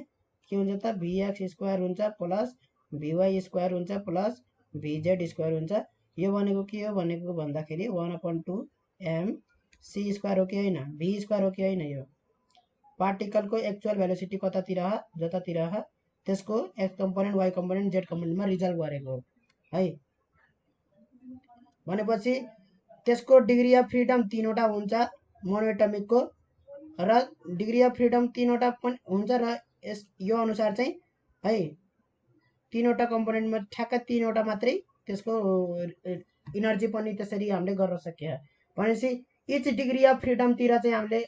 Speaker 1: के हुन्छ त vx² हुन्छ प्लस vy² हुन्छ प्लस vz² हुन्छ। यो भनेको के हो भनेको भन्दाखेरि 1/2 m c² हो कि होइन, v² हो कि होइन। यो पार्टिकलको एक्चुअल भेलोसिटी कतातिर जतातिर त्यसको X component Y component Z कम्पोनेन्टमा रिजल्भ गरेको है। भनेपछि त्यसको डिग्री अफ फ्रिडम 3वटा हुन्छ मोनोएटमिकको र डिग्री अफ फ्रिडम 3वटा पनि हुन्छ र यो अनुसार चाहिँ है 3वटा कम्पोनेन्टमा ठ्याक्कै 3वटा मात्रै त्यसको इनर्जी पनि त्यसरी हामीले गर्न सकियो। भनेपछि इच डिग्री अफ फ्रिडमतिर चाहिँ हामीले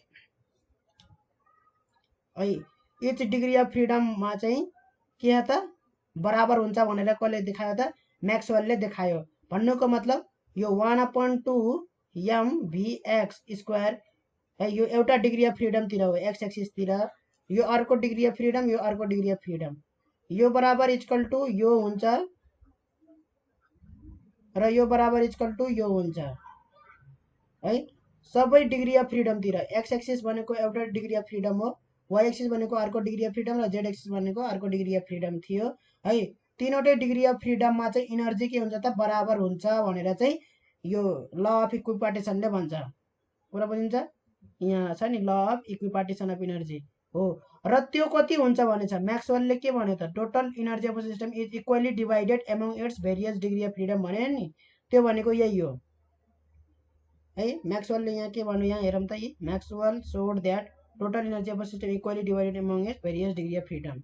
Speaker 1: है इच डिग्री अफ फ्रिडममा चाहिँ के हो त बराबर हुन्छ भनेर कसले देखायो त मैक्सवेलले देखायो। भन्नुको मतलब यो 1/2 m vx² है यो एउटा डिग्री अफ फ्रिडमतिर हो एक्स एक्सिसतिर, यो अर्को डिग्री अफ फ्रिडम, यो अर्को डिग्री अफ फ्रिडम। यो बराबर इक्वल टु यो हुन्छ र यो बराबर इक्वल टु यो हुन्छ है। सबै डिग्री अफ फ्रिडमतिर एक्स एक्सिस भनेको एउटा डिग्री अफ फ्रिडम हो, वाइ एक्सिस भनेको अर्को डिग्री अफ फ्रिडम र जेड एक्सिस भनेको अर्को डिग्री अफ फ्रिडम थियो है। तीनवटै डिग्री अफ फ्रिडममा चाहिँ इनर्जी के हुन्छ त बराबर हुन्छ भनेर चाहिँ यो ल अफ इक्विपार्टिसनले भन्छ। कुरा बुझिन्छ? यहाँ छ नि ल अफ इक्विपार्टिसन अफ इनर्जी हो। र त्यो कति हुन्छ भनेछ मैक्सवेलले के भन्यो त total energy of system is equally divided among its various degree of freedom भने नि, त्यो भनेको यही हो है। मैक्सवेलले यहाँ के भन्यो यहाँ हेरौँ त। मैक्सवेल सोड that total energy of system equally divided among its various degree of freedom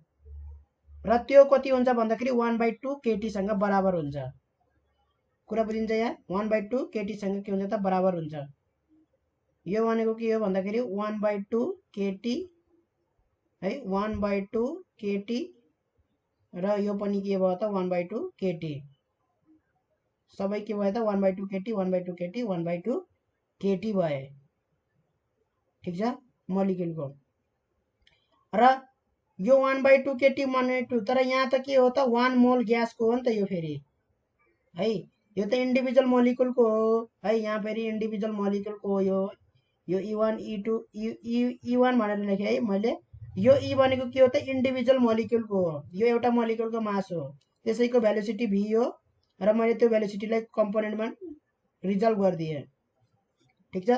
Speaker 1: र त्यो कति हुन्छ भन्दाखेरि 1/2 kT सँग बराबर हुन्छ। कुरा बुझिन्छ? यहाँ 1/2 kT सँग के हुन्छ त बराबर हुन्छ। यो भनेको के हो भन्दाखेरि 1/2 kT है 1/2 kT र यो पनि के भयो त 1/2 kT। सबै के भयो त 1/2 kT 1/2 kT 1/2 kT भए। ठिक छ मोलिक्युलको। र यो 1/2 kT 1/2 तर यहाँ त के हो त 1 मोल ग्यासको हो नि त यो फेरि है। यो त इन्डिभिजुअल मोलिकुलको हो है। यहाँ फेरि इन्डिभिजुअल मोलिकुलको हो यो E1 E2 E1 भनेर लेखेँ है मैले। यो E भनेको के हो त इन्डिभिजुअल मोलिकुलको हो। यो एउटा मोलिकुलको मास हो, त्यसैको भेलोसिटी V हो र मैले त्यो भेलोसिटीलाई कम्पोनेन्टमा रिजल्भ गरिदिएँ। ठिक छ।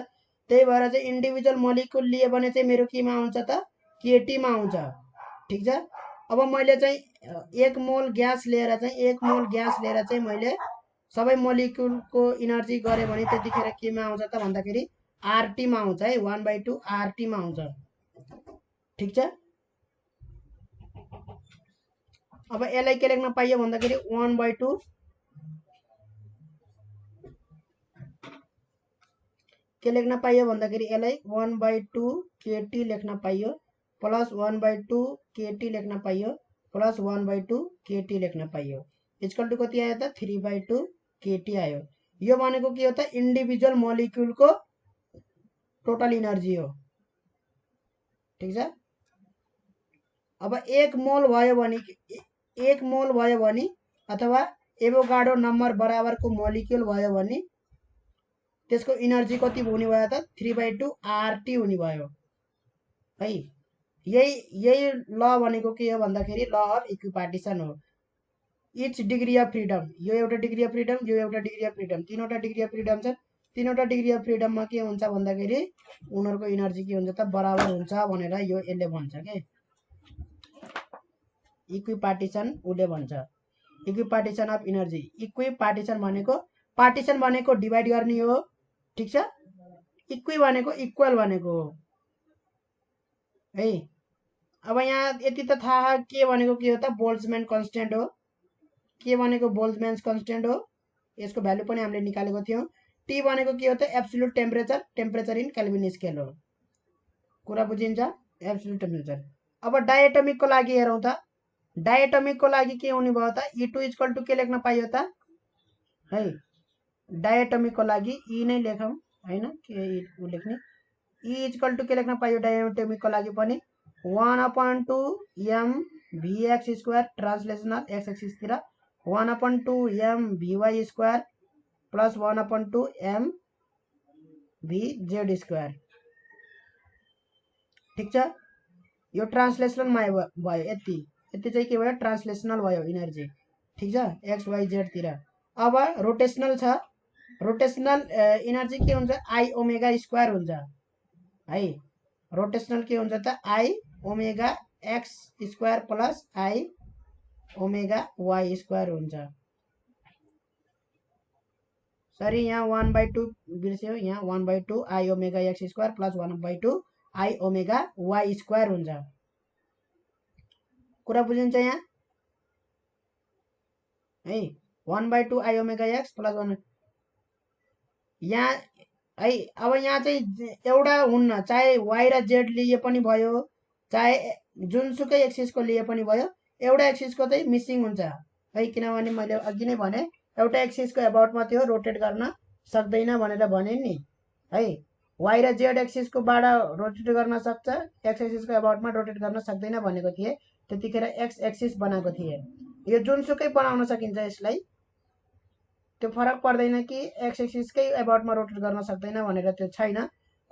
Speaker 1: त्यही भएर चाहिँ इन्डिभिजुअल मोलिकुल लिए भने चाहिँ मेरो केमा आउँछ त केटीमा आउँछ। ठिक छ। अब मैले चाहिँ 1 मोल ग्यास लिएर चाहिँ मैले सबै मोलिकुलको इनर्जी गरेँ भने त्यतिखेर केमा आउँछ त भन्दाखेरि आरटीमा आउँछ है। 1/2 आरटीमा आउँछ। ठिक छ। अब यसलाई के लेख्न पाइयो भन्दाखेरि 1/2 के लेख्न पाइयो भन्दाखेरि यसलाई 1/2 केटी लेख्न पाइयो प्लस 1/2 केटी लेख्न पाइयो प्लस 1/2 केटी लेख्न पाइयो। इक्वल टु कति आयो त 3/2 केटी आयो। यो भनेको के हो त इन्डिभिजुअल मोलिकुलको टोटल इनर्जी हो। ठिक छ। अब 1 मोल भयो भने अथवा एभोगाड्रो नम्बर बराबरको मोलिक्युल भयो भने त्यसको इनर्जी कति हुने भयो त 3/2 आरटी हुने भयो है। यही ल भनेको के हो भन्दाखेरि ल अफ इक्विपार्टिसन हो। इच डिग्री अफ फ्रिडम, यो एउटा डिग्री अफ फ्रिडम, यो एउटा डिग्री अफ फ्रिडम, तीनवटा डिग्री अफ फ्रिडम छ। तीनवटा डिग्री अफ फ्रिडममा के हुन्छ भन्दाखेरि उनीहरूको इनर्जी के हुन्छ त बराबर हुन्छ भनेर यो यसले भन्छ के इक्विपार्टिसन उसले भन्छ। इक्विपार्टिसन अफ इनर्जी। इक्विपार्टिसन भनेको डिभाइड गर्ने हो। ठिक छ। इक्वि भनेको इक्वल भनेको हो है। अब यहाँ यति त थाहा के भनेको के हो त बोल्ट्जम्यान कन्स्टेन्ट हो। के भनेको बोल्ट्जम्यान कन्स्टेन्ट हो। यसको भ्यालु पनि हामीले निकालेको थियौँ। टी भनेको के हो त absolute temperature in Calvin scale हो। कुरा बुझिन्छ। Absolute temperature. अब डायटोमिकको लागि हेरौँ त। डायटोमिकको लागि के हुने भयो त E2 इक्वल टु के लेख्न पाइयो त है। डायटोमिकको लागि ई नै लेखौँ हैन के उ लेख्ने। ई इक्वल टु के लेख्न पाइयो डायटोमिकको लागि पनि 1/2 m vx² ट्रान्सलेसनल x एक्सिसतिर 1/2 m vy² plus 1/2 m vz²। ठिक छ। यो ट्रान्सलेसनल भयो। यति चाहिँ के भयो ट्रान्सलेसनल भयो इनर्जी। ठिक छ। एक्स वाइ जेड तिर। अब रोटेसनल छ। रोटेसनल इनर्जी के हुन्छ आई ओमेगा स्क्वायर हुन्छ है। रोटेसनल के हुन्छ त I omega x square plus I omega y square हुन्छ। सरी यहाँ 1/2 बिर्स्यो। यहाँ 1/2 I omega x square plus 1/2 I omega y square हुन्छ। कुरा बुझिन्छ यहाँ है। 1/2 आई ओमेगा एक्स प्लस 1 यहाँ है। अब यहाँ चाहिँ एउटा हुन्न, चाहे वाई र जेड लिए पनि भयो, चाहे जुनसुकै एक्सिसको लिए पनि भयो, एउटा एक्सिसको चाहिँ मिसिङ हुन्छ है। किनभने मैले अघि नै भने एउटा एक्सिसको एबाउटमा त्यो रोटेट गर्न सक्दैन भनेर भने नि है। वाई र जेड एक्सिसकोबाट रोटेट गर्न सक्छ, एक्स एक्सिसको एबाउटमा रोटेट गर्न सक्दैन भनेको थिएँ। त्यतिखेर एक्स एक्सिस बनाएको थिएँ। यो जुनसुकै बनाउन सकिन्छ यसलाई, त्यो फरक पर्दैन कि एक्स एक्सिसकै एबाउटमा रोटेट गर्न सक्दैन भनेर त्यो छैन।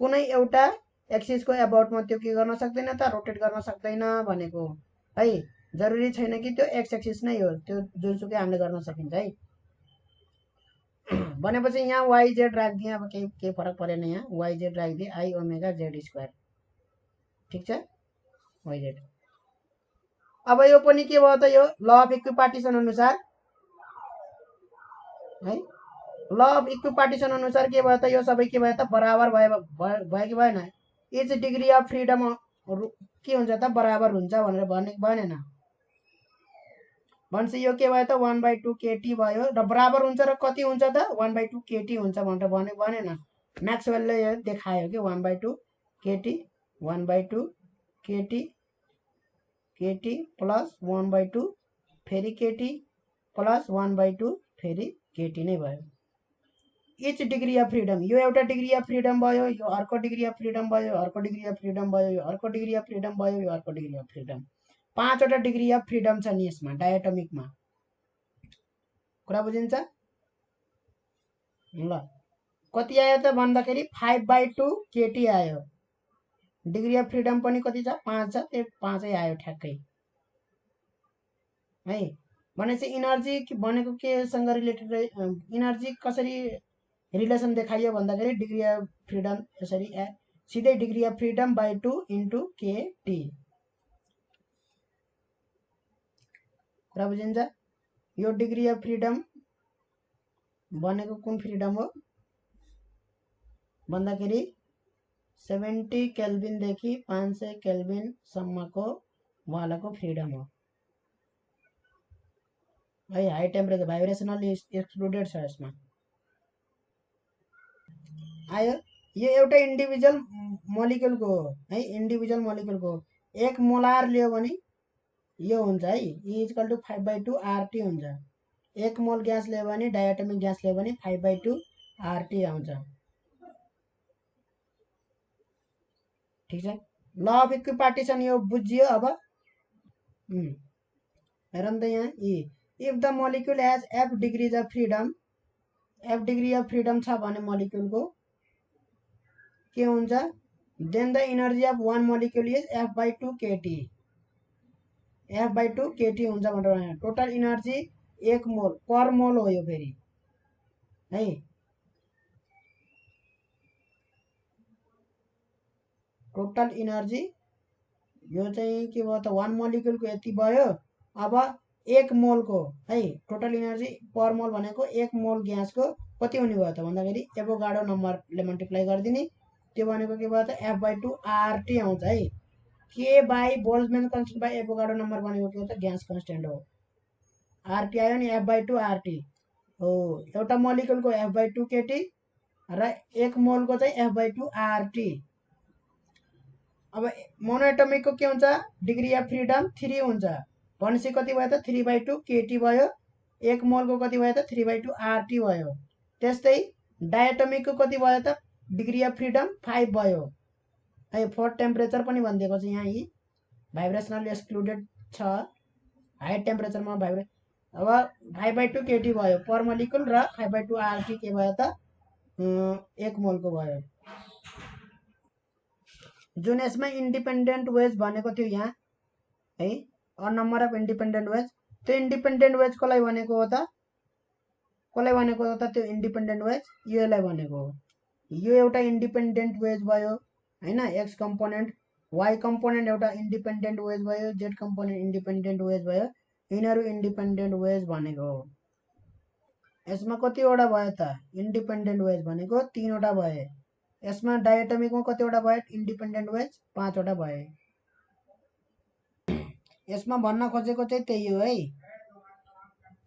Speaker 1: कुनै एउटा एक्सिसको एबाउटमा त्यो के गर्न सक्दैन त रोटेट गर्न सक्दैन भनेको है। जरुरी छैन कि त्यो एक्स एक्सिस नै हो, त्यो जुनसुकै हामीले गर्न सकिन्छ है। भनेपछि यहाँ वाई जेड राखिदिएँ। अब केही फरक परेन। यहाँ वाई जेड राखिदिएँ आई ओमेगा जेड स्क्वायर। ठिक छ। Y Z. अब यो पनि के भयो त यो ल अफ इक्विपार्टिसन अनुसार है। ल अफ इक्विपार्टिसन अनुसार के भयो त यो सबै के भयो त बराबर भयो कि भएन। इच डिग्री अफ फ्रिडम के हुन्छ त बराबर हुन्छ भनेर भने भएन। भनेपछि यो के भयो त 1/2 केटी भयो र बराबर हुन्छ र कति हुन्छ त 1/2 केटी हुन्छ भनेर भनेन। म्याक्सवेलले देखायो कि 1/2 केटी 1/2 केटी केटी प्लस 1/2 फेरि केटी प्लस 1/2 फेरि केटी नै भयो। इच डिग्री अफ फ्रिडम, यो एउटा डिग्री अफ फ्रिडम भयो, यो अर्को डिग्री अफ फ्रिडम भयो, अर्को डिग्री अफ फ्रिडम भयो, यो अर्को डिग्री अफ फ्रिडम भयो, यो अर्को डिग्री अफ फ्रिडम। 5वटा डिग्री अफ फ्रिडम छ नि यसमा डायटोमिकमा। कुरा बुझिन्छ। ल कति आयो त भन्दाखेरि 5/2 केटी आयो। डिग्री अफ फ्रिडम पनि कति छ 5 छ, त्यो 5 आयो ठ्याक्कै है। भनेपछि इनर्जी भनेको केसँग रिलेटेड, इनर्जी कसरी रिलेसन देखाइयो भन्दाखेरि डिग्री अफ फ्रिडम यसरी सिधै degree of freedom by 2 into केटी। कुरा बुझिन्छ? यो डिग्री अफ फ्रिडम भनेको कुन फ्रिडम हो भन्दाखेरि 70 केल्भिनदेखि 500 केल्भिनसम्मको वालाको फ्रिडम हो है। हाई टेम्परेचर भाइब्रेसनल एक्सक्लुडेड छ यसमा। आयो यो एउटा इन्डिभिजुअल मोलिकुलको हो है, इन्डिभिजुअल मोलिकुलको 1 मोलार लियो भने यो हुन्छ है, E इक्वल टु 5/2 RT हुन्छ। 1 मोल ग्यास लियो भने, डायटोमिक ग्यास लियो भने 5/2 RT आउँछ। ठिक छ। ल अफ इक्विपार्टिसन यो बुझियो। अब हेर त यहाँ if the molecule has F degrees of freedom, F degree of freedom छ भने मोलिक्युलको के हुन्छ, then the energy of one molecule is F/2 kT। F/2 kT हुन्छ भनेर टोटल इनर्जी 1 मोल पर मोल हो यो फेरि है। टोटल इनर्जी यो चाहिँ के भयो त 1 मोलिक्युलको यति भयो। अब 1 मोलको है टोटल इनर्जी पर मोल भनेको 1 मोल ग्यासको कति हुने भयो त भन्दाखेरि एभोगाड्रो नम्बरले मल्टिप्लाई गरिदिने, त्यो भनेको के भयो त F/2 RT आउँछ है। के बाई बोल्ट्जम्यान कन्स्टेन्ट बाई एभोगाड्रो नम्बर भनेको के हो त ग्यास कन्स्टेन्ट हो। RT आयो नि F/2 RT हो। एउटा मोलिकुलको F/2 kT र 1 मोलको चाहिँ F/2 RT। अब मोनोएटोमिकको के हुन्छ, डिग्री अफ फ्रिडम 3 हुन्छ भनेपछि कति भयो त 3/2 kT भयो। 1 मोलको कति भयो त 3/2 RT भयो। त्यस्तै डायटोमिकको कति भयो त डिग्री अफ फ्रिडम 5 भयो है। 4 टेम्परेचर पनि भनिदिएको छ यहाँ, यी भाइब्रेसनल एक्सक्लुडेड छ। हाई टेम्परेचरमा भाइब्रेट अब 5/2 kT भयो पर मोलिकुल र 5/2 RT के भयो त 1 मोलको भयो। जुन यसमा इन्डिपेन्डेन्ट वेज भनेको थियो यहाँ है, a number of independent ways, त्यो इन्डिपेन्डेन्ट वेज कसलाई भनेको हो त, कसलाई भनेको हो त त्यो इन्डिपेन्डेन्ट वेज योलाई भनेको हो। यो एउटा इन्डिपेन्डेन्ट वेज भयो हैन, एक्स कम्पोनेन्ट, वाई कम्पोनेन्ट एउटा इन्डिपेन्डेन्ट वेज भयो, जेड कम्पोनेन्ट इन्डिपेन्डेन्ट वेज भयो। यिनीहरू इन्डिपेन्डेन्ट वेज भनेको हो। यसमा कतिवटा भयो त इन्डिपेन्डेन्ट वेज भनेको 3 वटा भए। यसमा डायटोमिकमा कतिवटा भयो इन्डिपेन्डेन्ट वेज 5 वटा भए। यसमा भन्न खोजेको चाहिँ त्यही हो है।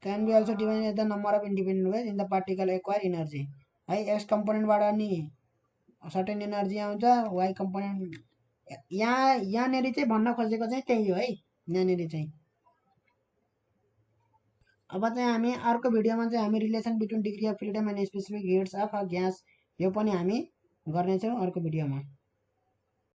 Speaker 1: Can be also define as the number of independent ways in the particle acquire energy है। एक्स कम्पोनेन्टबाट नि सर्टेन इनर्जी आउँछ, वाई कम्पोनेन्ट यहाँनिर चाहिँ भन्न खोजेको चाहिँ त्यही हो है यहाँनिर चाहिँ। अब चाहिँ हामी अर्को भिडियोमा चाहिँ हामी relation between degree of freedom and specific hits of a gas यो पनि हामी गर्नेछौँ अर्को भिडियोमा।